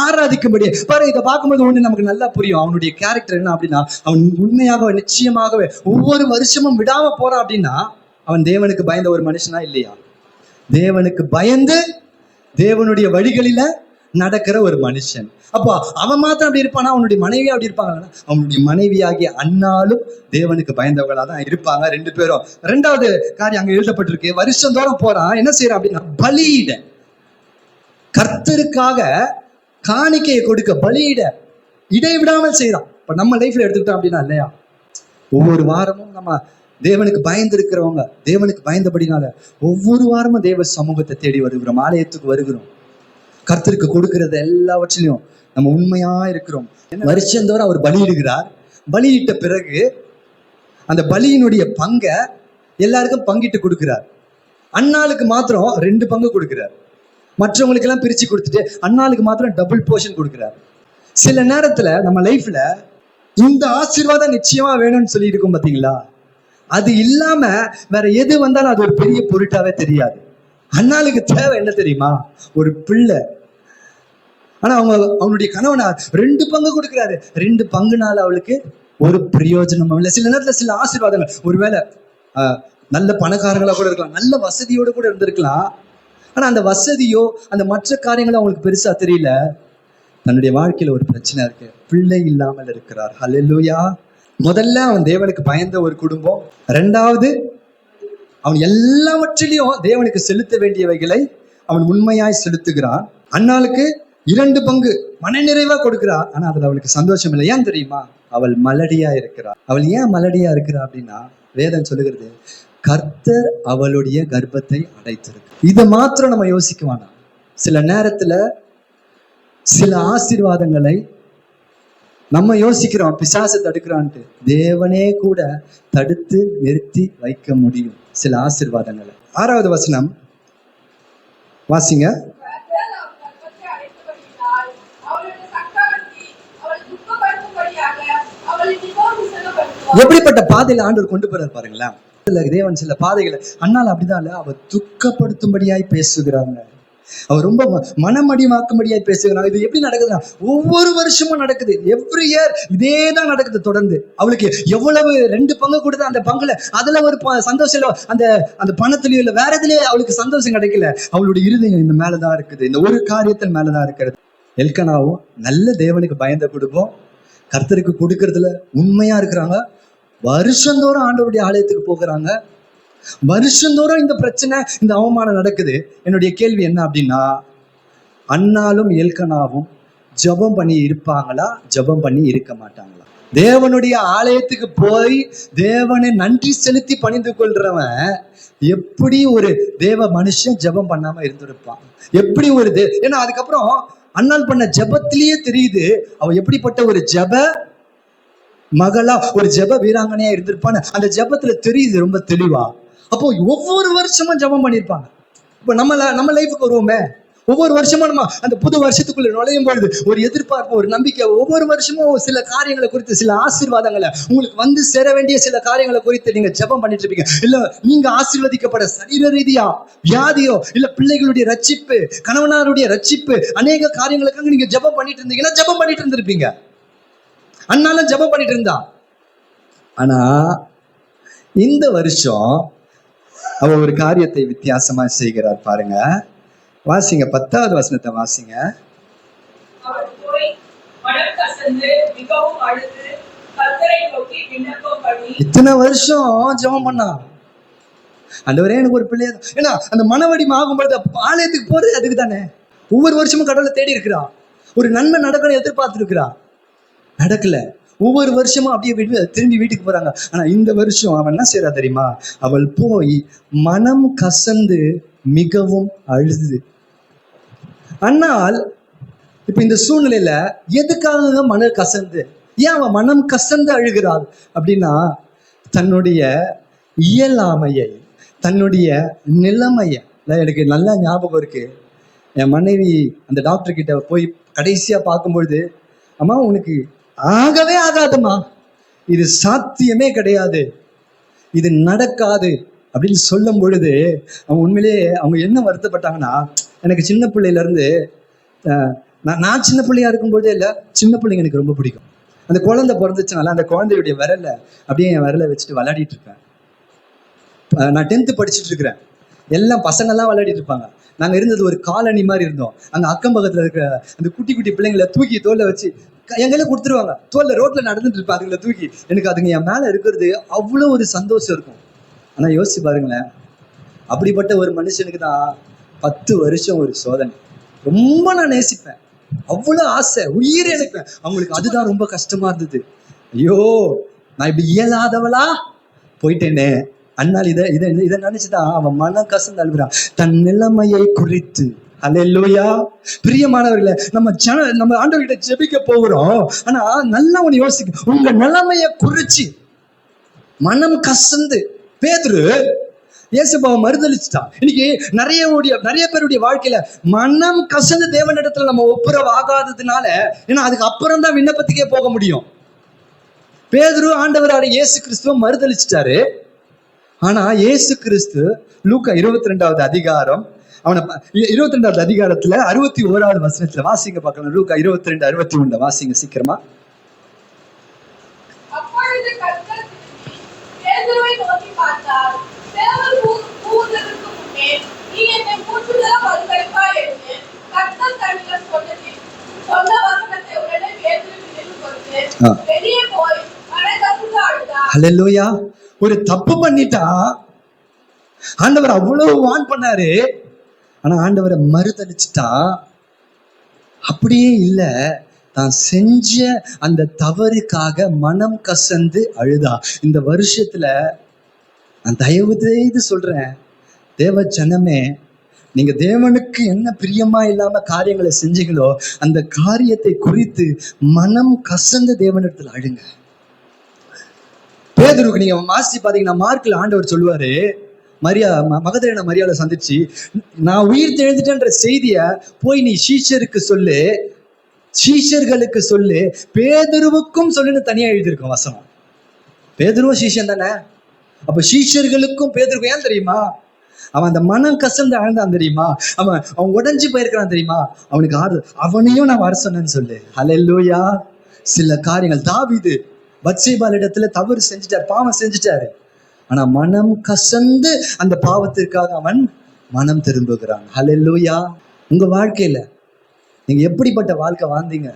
ஆராதிக்கும்படியே. பாரு, இதை பார்க்கும்போது ஒண்ணு நமக்கு நல்லா புரியும். அவனுடைய கேரக்டர் என்ன அப்படின்னா, அவன் உண்மையாகவே நிச்சயமாகவே ஒவ்வொரு வருஷமும் விடாம போறான் அப்படின்னா, அவன் தேவனுக்கு பயந்த ஒரு மனுஷனா இல்லையா? தேவனுக்கு பயந்து தேவனுடைய வழிகளில நடக்கிற ஒரு மனுஷன். அப்போ அவன் மாத்திரம் அப்படி இருப்பானா? அவனுடைய மனைவியா அப்படி இருப்பாங்க? அவனுடைய மனைவியாகிய அன்னாலும் தேவனுக்கு பயந்தவர்களா தான் இருப்பாங்க ரெண்டு பேரும். ரெண்டாவது காரியம் அங்க எழுதப்பட்டிருக்கு, வருஷந்தோறும் போறான். என்ன செய்யறான் அப்படின்னா, பலியிட, கர்த்தருக்காக காணிக்கையை கொடுக்க, பலியிட இடைவிடாமல் செய்யறான். இப்ப நம்ம லைஃப்ல எடுத்துக்கிட்டோம் அப்படின்னா இல்லையா, ஒவ்வொரு வாரமும் நம்ம தேவனுக்கு பயந்து இருக்கிறவங்க, தேவனுக்கு பயந்தபடினால ஒவ்வொரு வாரமும் தேவ சமூகத்தை தேடி வருகிறோம், ஆலயத்துக்கு வருகிறோம், கர்த்தருக்கு கொடுக்கறது எல்லாவற்றிலையும் நம்ம உண்மையா இருக்கிறோம். வருஷந்தோறும் அவர் பலியிடுகிறார். பலியிட்ட பிறகு அந்த பலியினுடைய பங்கை எல்லாருக்கும் பங்கிட்டு கொடுக்கிறார். அன்னாளுக்கு மாத்திரம் 2 பங்கு கொடுக்கிறார். மற்றவங்களுக்கு எல்லாம் பிரிச்சு கொடுத்துட்டு அன்னாளுக்கு மாத்திரம் டபுள் போர்ஷன் கொடுக்கிறார். சில நேரத்துல நம்ம லைஃப்ல இந்த ஆசீர்வாதம் நிச்சயமா வேணும்னு சொல்லி இருக்கும் பாத்தீங்களா, அது இல்லாம வேற எது வந்தாலும் அது ஒரு பெரிய பொருட்டாவே தெரியாது. அன்னாளுக்கு தேவை என்ன தெரியுமா? ஒரு பிள்ளை. ஆனா அவனுடைய கணவனார் 2 பங்கு கொடுக்கிறாரு. 2 பங்குனால அவளுக்கு ஒரு பிரயோஜனம் இல்லை. சில நேரத்துல சில ஆசீர்வாதங்கள், ஒருவேளை நல்ல பணக்காரங்களா கூட இருக்கலாம், நல்ல வசதியோட கூட இருந்திருக்கலாம். ஆனா அந்த வசதியோ அந்த மற்ற காரியங்களோ அவங்களுக்கு பெருசா தெரியல. தன்னுடைய வாழ்க்கையில ஒரு பிரச்சனை இருக்கு, பிள்ளை இல்லாமல் இருக்கிறார். ஹல்லேலூயா. முதல்ல அவன் தேவனுக்கு பயந்த ஒரு குடும்பம். 2வது, அவன் எல்லாவற்றிலையும் தேவனுக்கு செலுத்த வேண்டியவைகளை அவன் உண்மையாய் செலுத்துகிறான். அன்னாளுக்கு 2 பங்கு மனநிறைவா கொடுக்கிறார். ஆனா அதுல அவளுக்கு சந்தோஷம் இல்லை. ஏன் தெரியுமா? அவள் மலடியா இருக்கிறார். அவள் ஏன் மலடியா இருக்கிறா அப்படின்னா, வேதம் சொல்லுகிறது, கர்த்தர் அவளுடைய கர்ப்பத்தை அடைத்திருக்கு. இதை மாத்திரம் நம்ம யோசிக்க வேணாம். சில நேரத்துல சில ஆசீர்வாதங்களை நம்ம யோசிக்கிறோம் பிசாசு தடுக்கிறான்ட்டு, தேவனே கூட தடுத்து நிறுத்தி வைக்க முடியும் சில ஆசீர்வாதங்களை. 6வது வசனம் வாசிங்க. எப்படிப்பட்ட பாதையில ஆண்டவர் கொண்டு போறாரு பாருங்களேன். தேவன் சில பாதைகளை, அண்ணால் அப்படிதான் இல்ல, அவ துக்கப்படுத்தும்படியாய் பேசுகிறாங்க, அவர் ரொம்ப மனமடிமாக்கும்படியாய் பேசுகிறாங்க. இது எப்படி நடக்குதுன்னா, ஒவ்வொரு வருஷமும் நடக்குது. எவ்ரி இயர் இதேதான் நடக்குது தொடர்ந்து. அவளுக்கு எவ்வளவு 2 பங்கு கொடுத்தா அந்த பங்குல அதுல ஒரு சந்தோஷம் இல்லை, அந்த பணத்திலயோ இல்லை வேற எதுலயே அவளுக்கு சந்தோஷம் கிடைக்கல. அவளுடைய இருதயம் இந்த மேலதான் இருக்குது, இந்த ஒரு காரியத்தின் மேலதான் இருக்கிறது. எல்கனாவும் நல்ல தேவனுக்கு பயந்த குடும்பம், கர்த்தருக்கு கொடுக்கறதுல உண்மையா இருக்கிறாங்க. வருஷந்தோறும் ஆண்டவருடைய ஆலயத்துக்கு போகிறாங்க. வருஷந்தோறும் இந்த பிரச்சனை, இந்த அவமானம் நடக்குது. என்னுடைய கேள்வி என்ன அப்படின்னா, அன்னாலும் எல்கனாவும் ஜெபம் பண்ணி இருப்பாங்களா, ஜெபம் பண்ணி இருக்க மாட்டாங்களா? தேவனுடைய ஆலயத்துக்கு போய் தேவனை நன்றி செலுத்தி பணிந்து கொள்றவன் எப்படி ஒரு தேவ மனுஷன் ஜெபம் பண்ணாம இருந்திருப்பான்? எப்படி ஒரு ஏன்னா அதுக்கப்புறம் அண்ணால் பண்ண ஜெபத்திலேயே தெரியுது அவ எப்படிப்பட்ட ஒரு ஜெப மகளா, ஒரு ஜெப வீராங்கனையா இருந்திருப்பான்னு அந்த ஜெபத்துல தெரியுது ரொம்ப தெளிவா. அப்போ ஒவ்வொரு வருஷமும் ஜெபம் பண்ணியிருப்பாங்க. இப்போ நம்ம லைஃபுக்கு வருவோமே, ஒவ்வொரு வருஷமும் நம்ம அந்த புது வருஷத்துக்குள்ள நுழையும் பொழுது ஒரு எதிர்பார்ப்பு, ஒரு நம்பிக்கை, ஒவ்வொரு வருஷமும் சில காரியங்களை குறித்து, சில ஆசீர்வாதங்களை, உங்களுக்கு வந்து சேர வேண்டிய சில காரியங்களை குறித்து நீங்க ஜெபம் பண்ணிட்டு இருப்பீங்க. இல்ல நீங்க ஆசீர்வதிக்கப்பட சரீர ரீதியா வியாதியோ, இல்ல பிள்ளைகளுடைய ரட்சிப்பு, கணவனாருடைய ரட்சிப்பு, அநேக காரியங்களுக்காக நீங்க ஜெபம் பண்ணிட்டு இருந்தீங்கன்னா ஜெபம் பண்ணிட்டு இருந்திருப்பீங்க. அண்ணாலும் ஜெபம் பண்ணிட்டு இருந்தா. ஆனா இந்த வருஷம் அவ ஒரு காரியத்தை வித்தியாசமா செய்கிறார் பாருங்க. வாசிங்க, 10வது வசனத்தை வாசிங்க. இத்தனை வருஷம் ஜெபம் பண்ணா, ஆண்டவரே எனக்கு ஒரு பிள்ளையா, ஏன்னா அந்த மனவடி ஆகும்போது ஆலயத்துக்கு போறது அதுக்கு தானே. ஒவ்வொரு வருஷமும் கடவுளை தேடி இருக்கிறா, ஒரு நன்மை நடக்கணும் எதிர்பார்த்து இருக்கிறா, நடக்கல. ஒவ்வொரு வருஷமும் அப்படியே திரும்பி வீட்டுக்கு போறாங்க. ஆனா இந்த வருஷம் அவன் என்ன செய்யறா தெரியுமா? அவள் போய் மனம் கசந்து மிகவும் அழுது. ஆனால் இப்ப இந்த சூழ்நிலையில எதுக்காக மனம் கசந்து, ஏன் அவன் மனம் கசந்து அழுகிறாள் அப்படின்னா, தன்னுடைய இயலாமையை, தன்னுடைய நிலைமைய எனக்கு நல்லா ஞாபகம் இருக்கு. என் மனைவி அந்த டாக்டர் கிட்ட போய் கடைசியா பார்க்கும்பொழுது, அம்மா உனக்கு ஆகவே ஆகாதுமா, இது சாத்தியமே கிடையாது, இது நடக்காது அப்படின்னு சொல்லும் பொழுது அவங்க உண்மையிலேயே அவங்க என்ன வருத்தப்பட்டாங்கன்னா, எனக்கு சின்ன பிள்ளையில இருந்து நான் சின்ன பிள்ளையா இருக்கும்போதே இல்லை, சின்ன பிள்ளைங்க எனக்கு ரொம்ப பிடிக்கும். அந்த குழந்தை பிறந்துச்சுனால அந்த குழந்தையுடைய விரல அப்படியே என் விரலை வச்சுட்டு விளையாடிட்டு இருப்பேன். நான் 10th படிச்சுட்டு இருக்கிறேன். எல்லாம் பசங்கள்லாம் விளையாடிட்டு இருப்பாங்க. நாங்கள் இருந்தது ஒரு காலனி மாதிரி இருந்தோம். அங்கே அக்கம் பக்கத்தில் இருக்கிற அந்த குட்டி குட்டி பிள்ளைங்களை தூக்கி தோல்ல வச்சு எங்களை கொடுத்துருவாங்க. தோல்ல ரோட்டில் நடந்துட்டு இருப்பேன், அதுங்களை தூக்கி. எனக்கு அதுங்க என் மேலே இருக்கிறது அவ்வளோ ஒரு சந்தோஷம் இருக்கும். ஆனால் யோசிச்சு பாருங்களேன், அப்படிப்பட்ட ஒரு மனுஷனுக்கு தான் 10 வருஷம் ஒரு சோதனை. ரொம்ப நான் நேசிப்பேன், அவ்வளோ ஆசை, உயிர் எடுப்பேன். அவங்களுக்கு அதுதான் ரொம்ப கஷ்டமா இருந்தது. ஐயோ நான் இப்படி இயலாதவளா போயிட்டேனே. அண்ணால் இதை நினைச்சுதான் அவன் மனம் கசந்து அழுகிறான், தன் நிலைமையை குறித்து. அல்லேலூயா. பிரியமானவர்களே, நம்ம ஆண்டவர்கிட்ட ஜெபிக்க போகிறோம். ஆனா நல்லா ஒண்ணு யோசிக்க, உங்க நிலைமையை குறிச்சு மனம் கசந்து பேதுரு இயேசுபாவை மறுதளிச்சுட்டான். இன்னைக்கு நிறைய பேருடைய வாழ்க்கையில மனம் கசந்து தேவனிடத்துல நம்ம ஒப்புரவாகாததுனால, ஏன்னா அதுக்கு அப்புறம் தான் விண்ணப்பத்துக்கே போக முடியும். பேதுரு ஆண்டவரான இயேசு கிறிஸ்துவ மறுதளிச்சிட்டாரு. ஆனா இயேசு கிறிஸ்து லூக்கா 22வது அதிகாரம் 22வது அதிகாரத்துல 61வது வசனத்துல வாசிங்க பார்க்கலாம். லூக்கா 22:61 வாசிங்க சீக்கிரமா. ஹல்லேலூயா. ஒரு தப்பு பண்ணிட்டா ஆண்டவர் அவ்வளவு வான் பண்ணாரு, ஆனா ஆண்டவரை மறுதளிச்சுட்டா. அப்படியே இல்ல, தான் செஞ்ச அந்த தவறுக்காக மனம் கசந்து அழுதா. இந்த வருஷத்துல நான் தயவு செய்து சொல்றேன், தேவ ஜனமே, நீங்க தேவனுக்கு என்ன பிரியமா இல்லாம காரியங்களை செஞ்சீங்களோ அந்த காரியத்தை குறித்து மனம் கசந்து தேவனிடத்துல அழுங்க. பேதுருக்கு நீங்க வாசிச்சு பாத்தீங்கன்னா, மார்க்ல ஆண்டவர் சொல்லுவாரு, மகதலேனா மரியாதை சந்திச்சு, நான் உயிர் தெழுந்துட்டேன்ற செய்திய போய் நீ சீஷர்களுக்கு சொல்லு, பேதுருவுக்கும் சொல்லுன்னு தனியா எழுதியிருக்கும் வசனம். பேதுருவும் சீஷன் தானே, அப்ப சீஷர்களுக்கும் பேதுருக்கும். ஏன் தெரியுமா? அவன் அந்த மனம் கசந்து ஆழ்ந்தான் தெரியுமா, அவன் உடஞ்சு போயிருக்கிறான் தெரியுமா, அவனுக்கு அவனையும் நான் வர சொன்னேன்னு சொல்லு. ஹல்லேலூயா. சில காரியங்கள், தாவீது பத்சேபாள் இடத்துல தவறு செஞ்சுட்டார், பாவம் செஞ்சுட்டாரு. ஆனா மனம் கசந்து அந்த பாவத்திற்காக அவன் மனம் திரும்புகிறான். ஹல்லேலூயா. உங்க வாழ்க்கையில நீங்க எப்படிப்பட்ட வாழ்க்கை வாழ்ந்தீங்க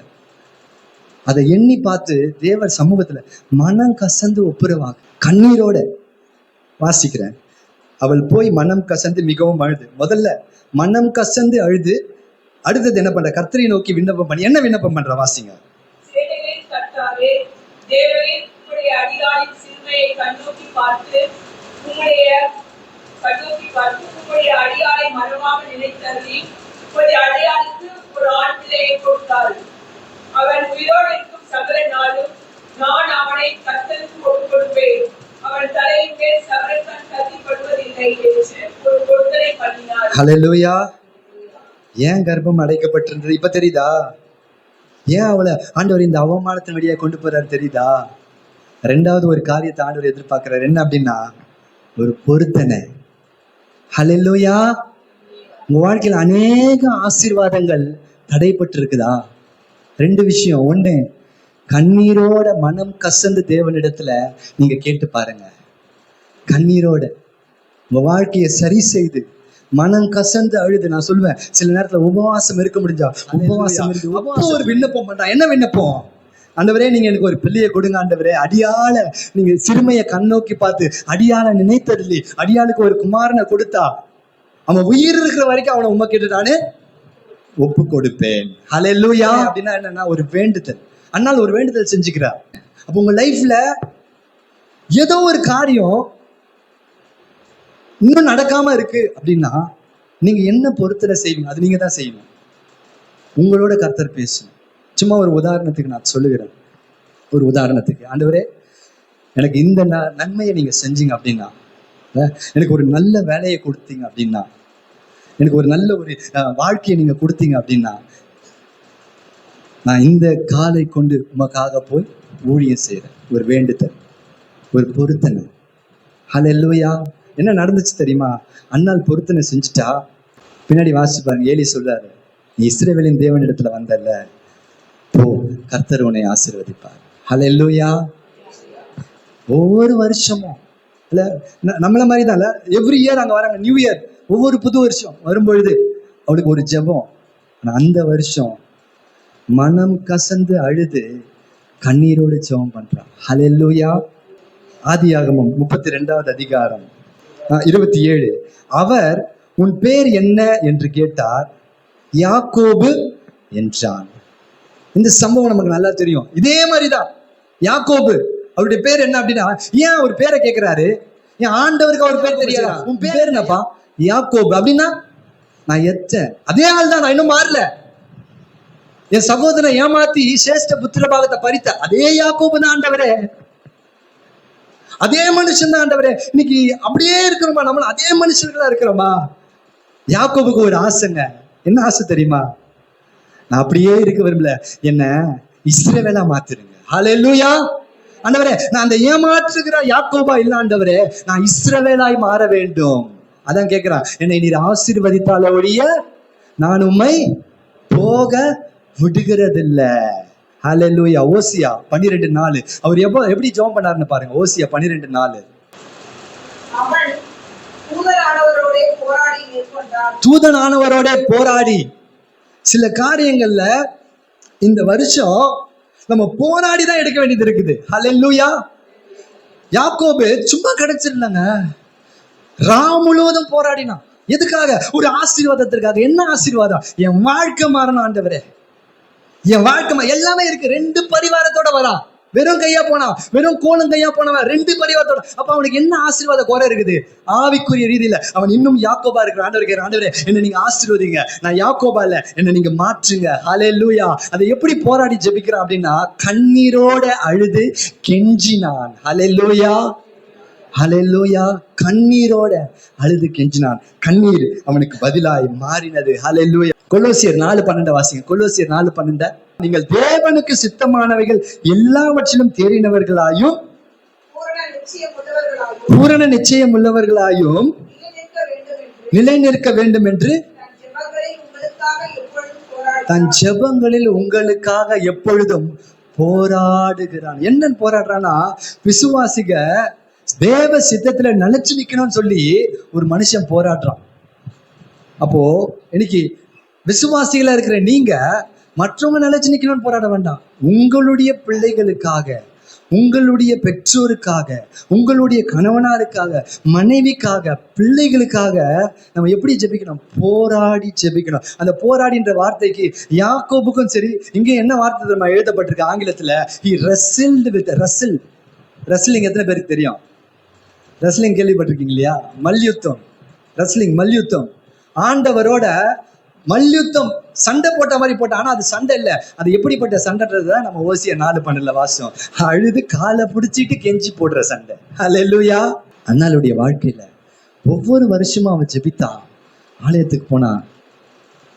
அதை எண்ணி பார்த்து தேவர் சமூகத்துல மனம் கசந்து ஒப்புரவாக கண்ணீரோட வாசிக்கிறேன். அவள் போய் மனம் கசந்து மிகவும் அழுது. முதல்ல மனம் கசந்து அழுது, அடுத்தது என்ன பண்ற? கர்த்தரை நோக்கி விண்ணப்பம் பண்ணி. என்ன விண்ணப்பம் பண்ற? வாசிங்க. அவன் உயிரோடு இருக்கும் சகல நாளும் நான் அவனை கர்த்தருக்கு ஒப்புக் கொடுப்பேன். அவன் தலையின் மேல் சவரக்கன் கத்திப்படுவதில்லை என்று ஒரு பொருத்தனை பண்ணினார். ஹல்லேலூயா. ஏன் கர்ப்பம் அடைக்கப்பட்டிருந்தது இப்ப தெரியுதா? ஏன் அவளை ஆண்டவர் இந்த அவமானத்தின் வழியா கொண்டு போறாரு தெரியுதா? 2வது ஒரு காரியத்தை ஆண்டவர் எதிர்பார்க்கிறார். என்ன அப்படின்னா, ஒரு பொருத்தனை. ஹல்லேலூயா. உங்க வாழ்க்கையில் அநேக ஆசீர்வாதங்கள் தடைப்பட்டு இருக்குதா? 2 விஷயம். ஒண்ணு, கண்ணீரோட மனம் கசந்து தேவனிடத்துல நீங்க கேட்டு பாருங்க. கண்ணீரோட உங்க வாழ்க்கையை சரி செய்து மனம் கசந்து அழுது. நான் சொல்லுவேன், சில நேரத்துல உபவாசம் இருக்க முடிஞ்சா உபவாசம் இருக்கு, ஒரு விண்ணப்பம் பண்றா. என்ன விண்ணப்பம்? ஆண்டவரே, நீங்க எனக்கு ஒரு பிள்ளையை கொடுங்க ஆண்டவரே. அடியால நீங்க சிறுமையை கண்ணோக்கி பார்த்து அடியால நினைத்ததில்லை, அடியாளுக்கு ஒரு குமாரனை கொடுத்தா அவன் உயிர் இருக்கிற வரைக்கும் அவனை உண்மை கேட்டு நானு ஒப்பு கொடுப்பேன். ஹல்லேலூயா. அப்படின்னா என்னன்னா, ஒரு வேண்டுதல். அண்ணால் ஒரு வேண்டுதல் செஞ்சுக்கிறார். அப்போ உங்க லைஃப்ல ஏதோ ஒரு காரியம் இன்னும் நடக்காம இருக்கு அப்படின்னா நீங்க என்ன பொறுத்தல செய்வீங்க? அது நீங்க தான் செய்யணும். உங்களோட கர்த்தர் பேசணும். சும்மா ஒரு உதாரணத்துக்கு நான் சொல்லுகிறேன். ஒரு உதாரணத்துக்கு, ஆண்டவரே எனக்கு இந்த நன்மையை நீங்க செஞ்சீங்க அப்படின்னா எனக்கு ஒரு நல்ல வேலையை கொடுத்தீங்க அப்படின்னா, எனக்கு ஒரு நல்ல ஒரு வாழ்க்கையை நீங்க கொடுத்தீங்க அப்படின்னா, நான் இந்த காலை கொண்டு உமக்காக போய் ஊழியம் செய்யறேன். ஒரு வேண்டுதல், ஒரு பொருத்தனை. ஹல்லேலூயா. என்ன நடந்துச்சு தெரியுமா? அன்னாள் பொருத்தனை செஞ்சுட்டா. பின்னாடி வாசிச்சு பாருங்க, ஏலி சொல்றாரு, நீ இஸ்ரவேலின் தேவனிடத்துல வந்தல்ல, போ, கர்த்தர் உன்னை ஆசீர்வதிப்பார். ஹல்லேலூயா. ஒவ்வொரு வருஷமும் இல்ல நம்மள மாதிரி தான் இல்ல, எவ்ரி இயர் அங்க வராங்க, நியூ இயர், ஒவ்வொரு புது வருஷம் வரும்பொழுது அவளுக்கு ஒரு ஜெபம். ஆனா அந்த வருஷம் மனம் கசந்து அழுது கண்ணீரோடு ஜெபம் பண்றான். ஹல்லேலூயா. ஆதியாகமம் 32வது அதிகாரம் 27. அவர் உன் பேர் என்ன என்று கேட்டார், யாக்கோபு என்றான். இந்த சம்பவம் நமக்கு நல்லா தெரியும். இதே மாதிரிதான் யாக்கோபு, அவருடைய பேர் என்ன அப்படின்னா, ஏன் அவர் பேரை கேட்கிறாரு? ஏன் ஆண்டவருக்கு அவர் பேர் தெரியாதா? உன் பேர் என்னப்பா? யாக்கோபு. அப்படின்னா நான் அதே ஆள் தான், நான் இன்னும் மாறல. என் சகோதரனை ஏமாத்தி சிரேஷ்ட புத்திர பாகத்தை பறித்த அதே யாக்கோபு தான் ஆண்டவரே, அதே மனுஷன் தான் ஆண்டவரே. இன்னைக்கு அப்படியே இருக்கிறோமா? நம்மள அதே மனுஷர்களா இருக்கிறோமா? யாக்கோபுக்கு ஒரு ஆசைங்க. என்ன ஆசை தெரியுமா? நான் அப்படியே இருக்க விரும்பல, என்ன இஸ்ரவேலா மாத்திருங்க. ஹல்லேலூயா. ஆண்டவரே, நான் அந்த ஏமாற்றுகிற யாக்கோபா இல்ல ஆண்டவரே, நான் இஸ்ரவேலாய் மாற வேண்டும். அதான் கேட்கிறான், என்னை நீர் ஆசீர்வதித்தால ஒழிய நான் உம்மை போக விடுகிறதில்ல. ஹல்லேலூயா. ஓசியா 12:4. அவர் எப்படி ஜெபம் பண்ணாருன்னு பாருங்க. ஓசியா 12:4. தூதனானவரோட போராடி, சில காரியங்கள்ல இந்த வருஷம் நம்ம போராடி தான் எடுக்க வேண்டியது இருக்குது. ஹல்லேலூயா. யாக்கோபு சும்மா கிடைச்சிடலங்க, முழுவதும் போராடினான். எதுக்காக? ஒரு ஆசீர்வாதத்திற்காக. என்ன ஆசீர்வாதம்? என் வாழ்க்கை மாறணும் ஆண்டவரே, என் வாழ்க்கை எல்லாமே இருக்கு. 2 பரிவாரத்தோட வரான். வெறும் கையா போனா, வெறும் கோலம் கையா போனவன் 2 பரிவாரத்தோட. அப்ப அவனுக்கு என்ன ஆசீர்வாத குறை இருக்குது? ஆவிக்குரிய ரீதியில அவன் இன்னும் யாக்கோபா இருக்கிற. ஆண்டவரே, என்ன நீங்க ஆசீர்வதிங்க, நான் யாக்கோபா இல்ல, என்ன நீங்க மாற்றுங்க. ஹல்லேலூயா. அதை எப்படி போராடி ஜெபிக்கிறான் அப்படின்னா, கண்ணீரோட அழுது கெஞ்சினான். ஹல்லேலூயா. ஹல்லேலூயா. கண்ணீரோட அழுது கெஞ்சினான். கண்ணீர் அவனுக்கு பதிலாய் மாறினது. ஹல்லேலூயா. கொலோசியர் 4:12 வாசிங்க. கொலோசியர் 4:12. நீங்கள் தேவனுக்கு சித்தமானவைகள் எல்லாவற்றிலும் தேறினவர்களாயும் பூரண நிச்சயம் உள்ளவர்களாயும் நிலை நிற்க வேண்டும் என்று தன் ஜெபங்களில் உங்களுக்காக எப்பொழுதும் போராடுகிறான். என்ன போராடுறான்னா, விசுவாசிக தேவ சித்தத்துல நிலைச்சு நிக்கணும்னு சொல்லி ஒரு மனுஷன் போராடுறான். அப்போ இன்னைக்கு விசுவாசிகளா இருக்கிற நீங்க மற்றவங்க நிலைச்சு நிக்கணும்னு போராட வேண்டாம். உங்களுடைய பிள்ளைகளுக்காக, உங்களுடைய பெற்றோருக்காக, உங்களுடைய கணவனாருக்காக, மனைவிக்காக, பிள்ளைகளுக்காக நம்ம எப்படி ஜெபிக்கணும்? போராடி ஜெபிக்கணும். அந்த போராடின்ற வார்த்தைக்கு யாக்கோபுக்கும் சரி, இங்க என்ன வார்த்தை நம்ம எழுதப்பட்டிருக்கு ஆங்கிலத்துல? he wrestled with wrestle. Wrestling எத்தனை பேருக்கு தெரியும்? ரெஸ்லிங் கேள்விப்பட்டிருக்கீங்க இல்லையா? மல்யுத்தம், ரெஸ்லிங், மல்யுத்தம். ஆண்டவரோட மல்யுத்தம், சண்டை போட்ட மாதிரி போட்ட. ஆனா அது சண்டை இல்ல, அது எப்படிப்பட்ட சண்டைன்றதுதான் நம்ம ஓசியா 4:12 வாசம். அழுது காலை பிடிச்சிட்டு கெஞ்சி போடுற சண்டை. ஹல்லேலூயா. அண்ணாளுடைய வாழ்க்கையில ஒவ்வொரு வருஷமும் அவன் ஜெபித்தா, ஆலயத்துக்கு போனா,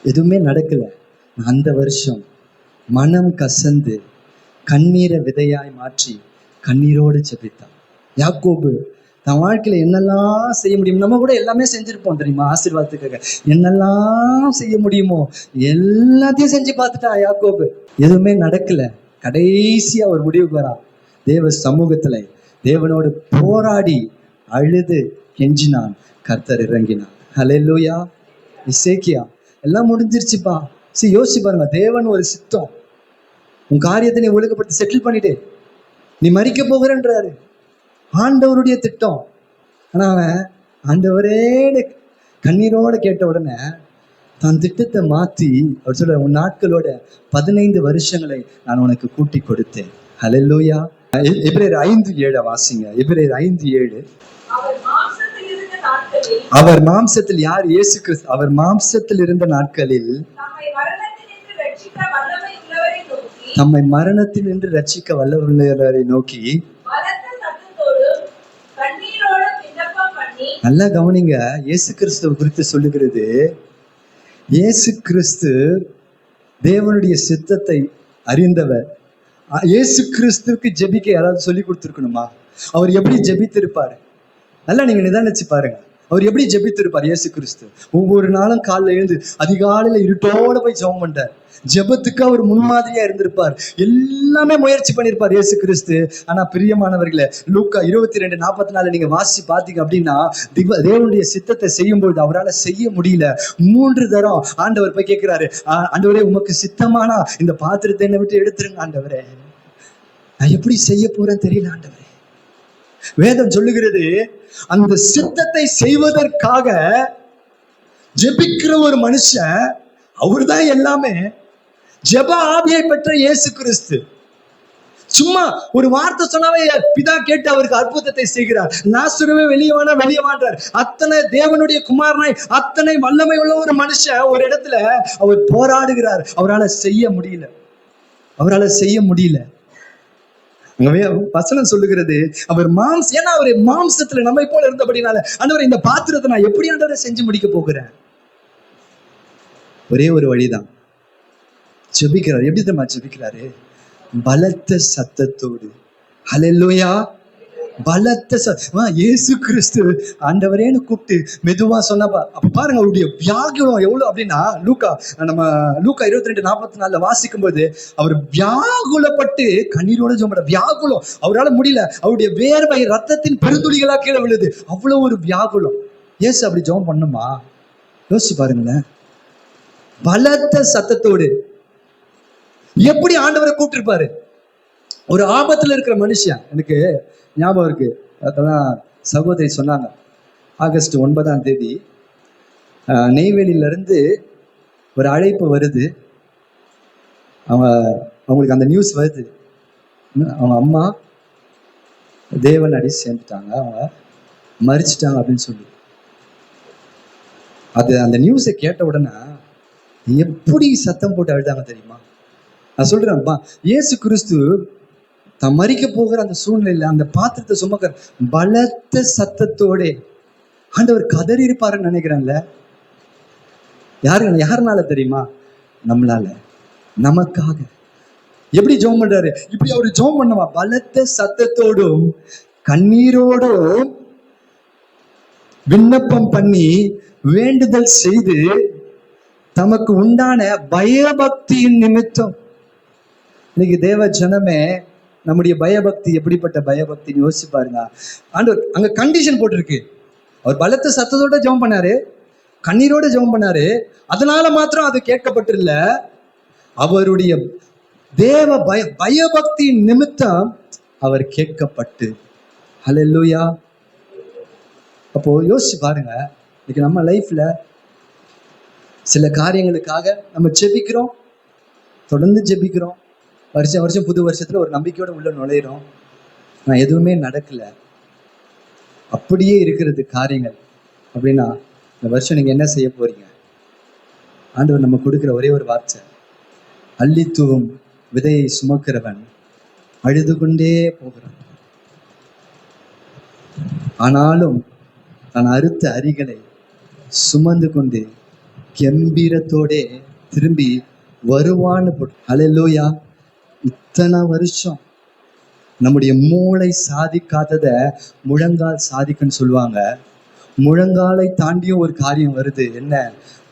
எதுவுமே நடக்கல. அந்த வருஷம் மனம் கசந்து கண்ணீரை விதையாய் மாற்றி கண்ணீரோடு ஜெபித்தான். யாக்கோபு தன் வாழ்க்கையில என்னெல்லாம் செய்ய முடியும், நம்ம கூட எல்லாமே செஞ்சிருப்போம் தெரியுமா? ஆசீர்வாதத்துக்காக என்னெல்லாம் செய்ய முடியுமோ எல்லாத்தையும் செஞ்சு பார்த்துட்டான் யாக்கோபு. எதுவுமே நடக்கல. கடைசியா ஒரு முடிவுக்கு வரான். தேவ சமூகத்துல தேவனோடு போராடி அழுது கெஞ்சினான். கர்த்தர் இறங்கினான். ஹல்லேலூயா. இசேக்கியா, எல்லாம் முடிஞ்சிருச்சுப்பா. சரி, யோசிச்சு பாருங்க. தேவன் ஒரு சித்தம், உன் காரியத்தை நீ ஒழுங்கப்பட்டு செட்டில் பண்ணிட்டு நீ மறிக்க போகிறன்றாரு. ஆண்டவருடைய திட்டம். ஆனா அவன் ஆண்டவரே கண்ணீரோட கேட்ட உடனே தன் திட்டத்தை மாத்தி அவர் சொல்ற, உன் நாட்களோட 15 வருஷங்களை நான் உனக்கு கூட்டி கொடுத்தேன். ஹல்லேலூயா. எபிரேயர் 5:7 வாசிங்க. எபிரேயர் 5:7. அவர் மாம்சத்தில், யார்? இயேசு கிறிஸ்து. அவர் மாம்சத்தில் இருந்த நாட்களில் தம்மை மரணத்தில் நின்று ரட்சிக்க வல்லவரை நோக்கி நல்லா கவனிங்க, இயேசு கிறிஸ்துவ குறித்து சொல்லுகிறது, இயேசு கிறிஸ்து தேவனுடைய சித்தத்தை அறிந்தவர். இயேசு கிறிஸ்துவுக்கு ஜெபிக்க யாராவது சொல்லி கொடுத்துருக்கணுமா? அவர் எப்படி ஜெபித்திருப்பாரு? நல்லா நீங்க நிதானிச்சு பாருங்க. அவர் எப்படி ஜெபித்திருப்பார் இயேசு கிறிஸ்து? ஒவ்வொரு நாளும் காலைல எழுந்து அதிகாலையில இருட்டோட போய் ஜெபம் பண்றார். ஜெபத்துக்கு அவர் முன்மாதிரியா இருந்திருப்பார். எல்லாமே முயற்சி பண்ணியிருப்பார் இயேசு கிறிஸ்து. ஆனா பிரியமானவர்களே, லூக்கா 22:44 நீங்க வாசி பார்த்தீங்க அப்படின்னா, தேவனுடைய சித்தத்தை செய்யும்போது அவரால் செய்ய முடியல. 3 தரம் ஆண்டவர் போய் கேட்கிறாரு, ஆண்டவரே உமக்கு சித்தமானா இந்த பாத்திரத்தை என்னை விட்டு எடுத்துருங்க ஆண்டவரே, நான் எப்படி செய்ய போறேன்னு தெரியல ஆண்டவரே. வேதம் சொல்லுகிறது, அந்த சித்தத்தை செய்வதற்காக ஜெபிக்கிற ஒரு மனுஷன், அவர்தான் எல்லாமே. ஜெப ஆவியை பெற்ற இயேசு கிறிஸ்து சும்மா ஒரு வார்த்தை சொன்னாவே பிதா கேட்டு அவருக்கு அற்புதத்தை செய்கிறார். லாசருவே வெளியே வான்றார். அத்தனை தேவனுடைய குமாரனாய் அத்தனை வல்லமை உள்ள ஒரு மனுஷன் ஒரு இடத்துல அவர் போராடுகிறார். அவரால் செய்ய முடியல. வசனம் சொல்லுகிறது, அவர் ஏன்னா அவரு மாம்சத்துல நம்மை போல இருந்தபடினால, ஆண்டவரே இந்த பாத்திரத்தை நான் எப்படி ஆண்டவரை செஞ்சு முடிக்க போகிறேன்? ஒரே ஒரு வழிதான், ஜெபிக்கிறார். எப்படி தெரியுமா ஜெபிக்கிறாரு? பலத்த சத்தத்தோடு. ஹல்லேலூயா. பலத்த இயேசு கிறிஸ்து ஆண்டவரேன்னு கூப்பிட்டு மெதுவா சொன்னப்பா. அப்ப பாருங்க அவருடைய வியாகுலம் எவ்வளவு அப்படின்னா, லூக்கா 22:44 வாசிக்கும் போது அவர் வியாகுலப்பட்டு கண்ணீரோட ஜெபம். வியாகுலம், அவரால் முடியல. அவருடைய வேர்வை ரத்தத்தின் பெருந்துளிகளா கீழே விழுது. அவ்வளவு ஒரு வியாகுலம். இயேசு அப்படி ஜெபம் பண்ணுமா? யோசிச்சு பாருங்களேன். பலத்த சத்தத்தோடு எப்படி ஆண்டவரை கூப்பிட்டு. ஒரு ஆபத்துல இருக்கிற மனுஷன், எனக்கு ஞாபகம் இருக்கு, அதெல்லாம் சகோதரி சொன்னாங்க. ஆகஸ்ட் 9 நெய்வேலியில இருந்து ஒரு அழைப்பு வருது. அவங்களுக்கு அந்த நியூஸ் வருது, அவங்க அம்மா தேவன் அடி சேர்ந்துட்டாங்க, அவங்க மறிச்சிட்டாங்க அப்படின்னு சொல்லி. அந்த நியூஸை கேட்ட உடனே எப்படி சத்தம் போட்டு அழுதாங்க தெரியுமா? நான் சொல்றேன், இயேசு கிறிஸ்து தான் மறிக்க போகிற அந்த சூழ்நிலையில அந்த பாத்திரத்தை சுமக்கிற பலத்த சத்தத்தோட ஆண்டவர் கதறி இருப்பாருன்னு நினைக்கிறேன்ல. யாருனால தெரியுமா? நம்மளால, நமக்காக. எப்படி ஜெபம் பண்றாரு? இப்படி அவரு ஜெபம் பண்ணுவா, பலத்த சத்தத்தோடும் கண்ணீரோடும் விண்ணப்பம் பண்ணி வேண்டுதல் செய்து தமக்கு உண்டான பயபக்தியின் நிமித்தம். இன்னைக்கு தேவ ஜனமே, நம்முடைய பயபக்தி எப்படிப்பட்ட பயபக்தின்னு யோசிச்சு பாருங்க. ஆண்டவர் அங்க கண்டிஷன் போட்டிருக்கு. அவர் பலத்த சத்தத்தோட ஜெபம் பண்ணாரு, கண்ணீரோட ஜெபம் பண்ணாரு. அதனால மாத்திரம் அது கேட்கப்பட்டிருல, அவருடைய தேவ பயபக்தியின் நிமித்தம் அவர் கேட்கப்பட்டு. ஹல்லேலூயா. அப்போ யோசிச்சு பாருங்க, இன்னைக்கு நம்ம லைஃப்ல சில காரியங்களுக்காக நம்ம ஜெபிக்கிறோம், தொடர்ந்து ஜெபிக்கிறோம். வருஷம் புது வருஷத்துல ஒரு நம்பிக்கையோட உள்ள நுழையிறோம். நான் எதுவுமே நடக்கல, அப்படியே இருக்கிறது காரியங்கள் அப்படின்னா, இந்த வருஷம் நீங்க என்ன செய்ய போறீங்க? ஆண்டவர் நம்ம கொடுக்கிற ஒரே ஒரு வார்த்தை, அள்ளி தூவும் விதையை சுமக்கிறவன் அழுது கொண்டே போகிறான், ஆனாலும் நான் அறுத்த அரிகளை சுமந்து கொண்டு கம்பீரத்தோடே திரும்பி வருவான்னு போட்டு. ஹல்லேலூயா. இத்தனை வருஷம் நம்முடைய மூளை சாதிக்காதத முழங்கால் சாதிக்குன்னு சொல்லுவாங்க. முழங்காலை தாண்டியும் ஒரு காரியம் வருது. என்ன?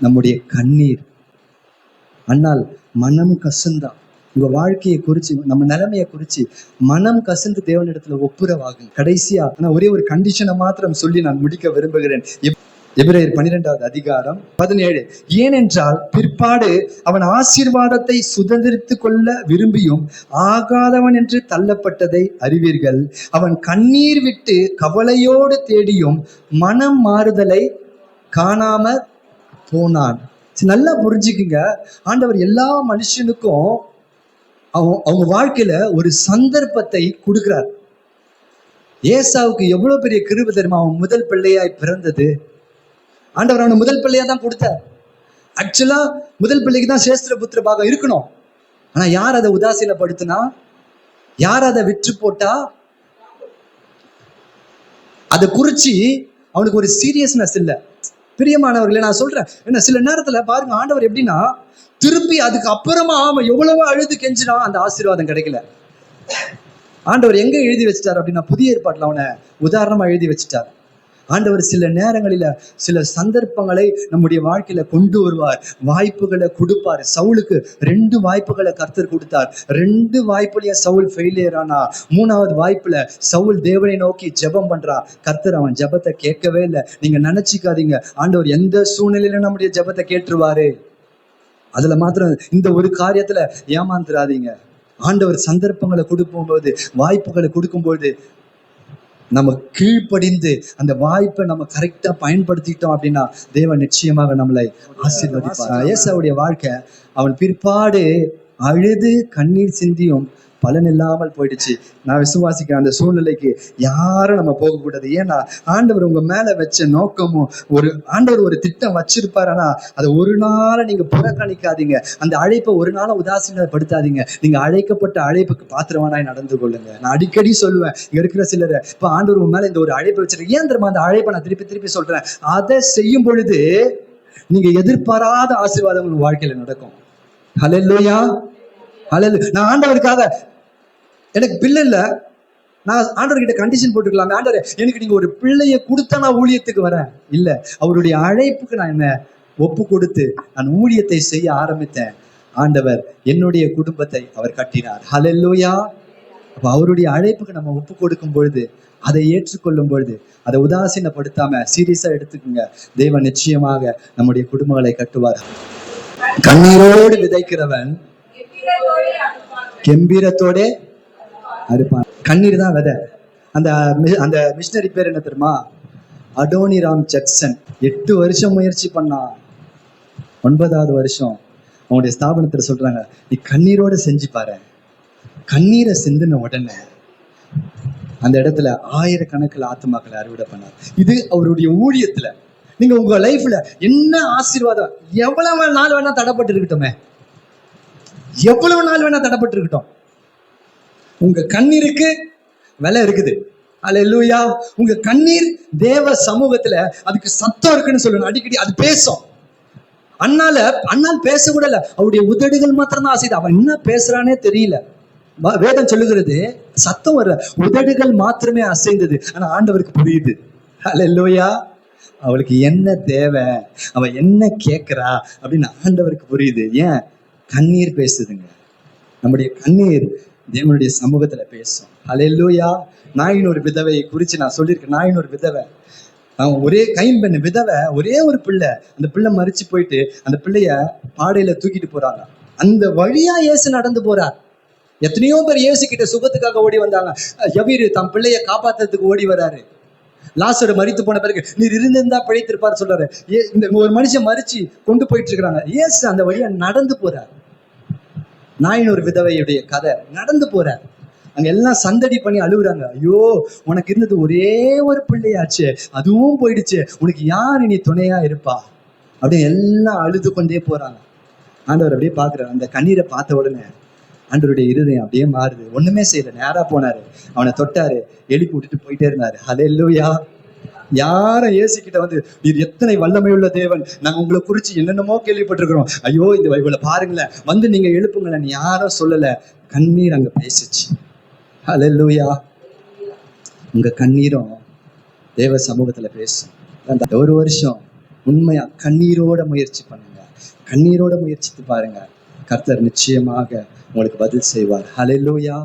நம்முடைய கண்ணீர். ஆனால் மனம் கசந்தான். உங்க வாழ்க்கையை குறிச்சு, நம்ம நிலைமையை குறிச்சு மனம் கசந்து தேவனிடத்துல ஒப்புரவாகும். கடைசியா ஆனா ஒரே ஒரு கண்டிஷனை மாத்திரம் சொல்லி நான் முடிக்க விரும்புகிறேன். எபிரேயர் 12:17. ஏனென்றால் பிற்பாடு அவன் ஆசீர்வாதத்தை சுதந்திரித்துக் கொள்ள விரும்பியும் ஆகாதவன் என்று தள்ளப்பட்டதை அறிவீர்கள். அவன் கண்ணீர் விட்டு கவலையோடு தேடியும் மனம் மாறுதலை காணாம போனான். நல்லா புரிஞ்சுக்குங்க, ஆண்டவர் எல்லா மனுஷனுக்கும் அவங்க வாழ்க்கையில ஒரு சந்தர்ப்பத்தை கொடுக்கிறார். ஏசாவுக்கு எவ்வளவு பெரிய கிருபை தெரியுமா? அவன் முதல் பிள்ளையாய் பிறந்தது. ஆண்டவர் அவனை முதல் பிள்ளையா தான் கொடுத்தார். ஆக்சுவலா முதல் பிள்ளைக்கு தான் சேஸ்திர புத்திர பாகம் இருக்கணும். ஆனா யார் அதை உதாசீனப்படுத்தினா? யார் அதை விற்று போட்டா? அதை குறிச்சு அவனுக்கு ஒரு சீரியஸ்னஸ் இல்லை. பிரியமானவர்களே, நான் சொல்றேன் என்ன, சில நேரத்துல பாருங்க ஆண்டவர் எப்படின்னா திருப்பி அதுக்கு அப்புறமா அவன் எவ்வளவோ அழுது கெஞ்சினா அந்த ஆசீர்வாதம் கிடைக்கல. ஆண்டவர் எங்க எழுதி வச்சுட்டார் அப்படின்னா புதிய ஏற்பாட்டுல அவனை உதாரணமா எழுதி வச்சுட்டார். ஆண்டவர் சில நேரங்களில சில சந்தர்ப்பங்களை நம்முடைய வாழ்க்கையில கொண்டு வருவார், வாய்ப்புகளை கொடுப்பார். சவுலுக்கு 2 வாய்ப்புகளை கர்த்தர் கொடுத்தார். 2 வாய்ப்புலயும் சவுல் ஃபெயிலியர் ஆனா, 3வது வாய்ப்புல சவுல் தேவனை நோக்கி ஜெபம் பண்றா. கர்த்தர் அவன் ஜெபத்தை கேட்கவே இல்லை. நீங்க நினைச்சுக்காதீங்க ஆண்டவர் எந்த சூழ்நிலையில நம்முடைய ஜெபத்தை கேட்டுருவாரு. அதுல மாத்திரம் இந்த ஒரு காரியத்துல ஏமாந்துடாதீங்க. ஆண்டவர் சந்தர்ப்பங்களை கொடுக்கும்போது, வாய்ப்புகளை கொடுக்கும்போது நம்ம கீழ்ப்படிந்து அந்த வாய்ப்பை நம்ம கரெக்டா பயன்படுத்திட்டோம் அப்படின்னா தேவன் நிச்சயமாக நம்மளை ஆசீர்வதிப்பார். ஏசாவுடைய வாழ்க்கை, அவன் பிற்பாடு அழுது கண்ணீர் சிந்தியும் பலன் இல்லாமல் போயிடுச்சு. நான் விசுவாசிக்கிறேன் அந்த சூழ்நிலைக்கு யாரும் நம்ம போகக்கூடாது. ஏன்னா ஆண்டவர் உங்க மேல வச்ச நோக்கமும் ஆண்டவர் ஒரு திட்டம் வச்சிருப்பாரு. ஆனா அதை ஒரு நாளை நீங்க புறக்கணிக்காதீங்க. அந்த அழைப்பை ஒரு நாளை உதாசீனப்படுத்தாதீங்க. நீங்க அழைக்கப்பட்ட அழைப்புக்கு பாத்திரமானாய் நடந்து கொள்ளுங்க. நான் அடிக்கடி சொல்லுவேன், இங்க இருக்கிற சிலர் இப்ப ஆண்டவர் உங்க மேல இந்த ஒரு அழைப்பை வச்சிருக்கேன். ஏன் தெரியுமா அந்த அழைப்பை நான் திருப்பி திருப்பி சொல்றேன்? அதை செய்யும் பொழுது நீங்க எதிர்பாராத ஆசீர்வாதம் உங்க வாழ்க்கையில நடக்கும். ஹல்லேலூயா, ஹல்லேலூயா. நான் ஆண்டவருக்காக எனக்கு பிள்ளை இல்லை, நான் ஆண்டவர்கிட்ட கண்டிஷன் போட்டுக்கலாமே, ஆண்டவர் எனக்கு நீங்க ஒரு பிள்ளைய கொடுத்தா நான் ஊழியத்துக்கு வரேன். இல்ல, அவருடைய அழைப்புக்கு நான் என்ன ஒப்பு கொடுத்து நான் ஊழியத்தை செய்ய ஆரம்பித்தேன். ஆண்டவர் என்னுடைய குடும்பத்தை அவர் கட்டினார். ஹல்லேலூயா. அப்ப அவருடைய அழைப்புக்கு நம்ம ஒப்பு கொடுக்கும் பொழுது, அதை ஏற்றுக்கொள்ளும் பொழுது, அதை உதாசீனப்படுத்தாம சீரியஸா எடுத்துக்கோங்க. தேவன் நிச்சயமாக நம்முடைய குடும்பங்களை கட்டுவார். கண்ணீரோடு விதைக்கிறவன் கம்பீரத்தோட அறுப்பான். கண்ணீர் தான் விதை. அந்த மிஷினரி பேர் என்ன தெரியுமா? அடோனிராம் ஜக்சன். 8 வருஷம் முயற்சி பண்ணான். 9வது வருஷம் அவனுடைய ஸ்தாபனத்துல சொல்றாங்க, நீ கண்ணீரோட செஞ்சு பாரு. கண்ணீரை சிந்தின உடனே அந்த இடத்துல 1000கணக்கில் ஆத்துமாக்களை அறுவடை பண்ணார். இது அவருடைய ஊழியத்துல. நீங்க உங்க லைஃப்ல என்ன ஆசீர்வாதம் எவ்வளவு நாள் வேணா தடைப்பட்டு இருக்கட்டுமே, எவ்வளவு நாள் வேணா தடைப்பட்டு இருக்கட்டும், உங்க கண்ணீருக்கு விலை இருக்குது. அல்லேலூயா. உங்க கண்ணீர் தேவ சமூகத்துல அதுக்கு சத்தம் இருக்குன்னு சொல்லணும். அடிக்கடி அது பேசும். அண்ணால் பேச கூட இல்ல, அவருடைய உதடுகள் மாத்திரம் தான் அசைது. அவன் என்ன பேசுறானே தெரியல. வேதம் சொல்லுகிறது சத்தம் வர உதடுகள் மாத்திரமே அசைந்தது. ஆனா ஆண்டவருக்கு புரியுது. அல்லேலூயா. அவளுக்கு என்ன தேவை, அவ என்ன கேட்கிறா அப்படின்னு ஆண்டவருக்கு புரியுது. ஏன்? கண்ணீர் பேசுதுங்க. நம்முடைய கண்ணீர் தேவனுடைய சமூகத்துல பேசும். அல்லேலூயா. நாயினொரு விதவையை குறிச்சு நான் சொல்லியிருக்கேன். நாயினொரு விதவை, அவன் ஒரே கைம்பெண் விதவை, ஒரே ஒரு பிள்ளை. அந்த பிள்ளை மறிச்சு போயிட்டு அந்த பிள்ளைய பாடையில தூக்கிட்டு போறாங்க. அந்த வழியா இயேசு நடந்து போறார். எத்தனையோ பேர் இயேசு கிட்ட சுகத்துக்காக ஓடி வந்தாங்க. யவீரு தம் பிள்ளைய காப்பாத்துறதுக்கு ஓடி வராரு. லாசரு மரித்து போன பிறகு நீர் இருந்திருந்தா பிழைத்திருப்பார் சொல்றாரு. இந்த ஒரு மனுஷன் மறிச்சு கொண்டு போயிட்டு இருக்கிறாங்க. இயேசு அந்த வழியா நடந்து போறார். நாயினொரு விதவையுடைய கதை நடந்து போற. அங்க எல்லாம் சந்தடி பண்ணி அழுகுறாங்க. ஐயோ, உனக்கு இருந்தது ஒரே ஒரு பிள்ளையாச்சு, அதுவும் போயிடுச்சு, உனக்கு யார் நீ துணையா இருப்பா அப்படின்னு எல்லாம் அழுது கொண்டே போறாங்க. ஆண்டவர் அப்படியே பாக்குறாரு. அந்த கண்ணீரை பார்த்த உடனே ஆண்டவருடைய இருதயம் அப்படியே மாறுது. ஒண்ணுமே செய்யல, நேரா போனாரு, அவனை தொட்டாரு, எழுப்பி விட்டுட்டு போயிட்டே இருந்தாரு. ஹல்லேலூயா. யாரும் இயேசுகிட்ட வந்து நீர் எத்தனை வல்லமையுள்ள தேவன், நாங்க உங்களை குறிச்சு என்னென்னமோ கேள்விப்பட்டிருக்கிறோம், ஐயோ இந்த இவளை பாருங்களேன், வந்து நீங்க எழுப்புங்களேன் யாரும் சொல்லல. கண்ணீர் அங்க பேசுச்சு. ஹல்லேலூயா. உங்க கண்ணீரும் தேவ சமூகத்துல பேசும். அந்த 1 வருஷம் உண்மையா கண்ணீரோட முயற்சி பண்ணுங்க. கண்ணீரோட முயற்சித்து பாருங்க. கர்த்தர் நிச்சயமாக உங்களுக்கு பதில் செய்வார். ஹல்லேலூயா.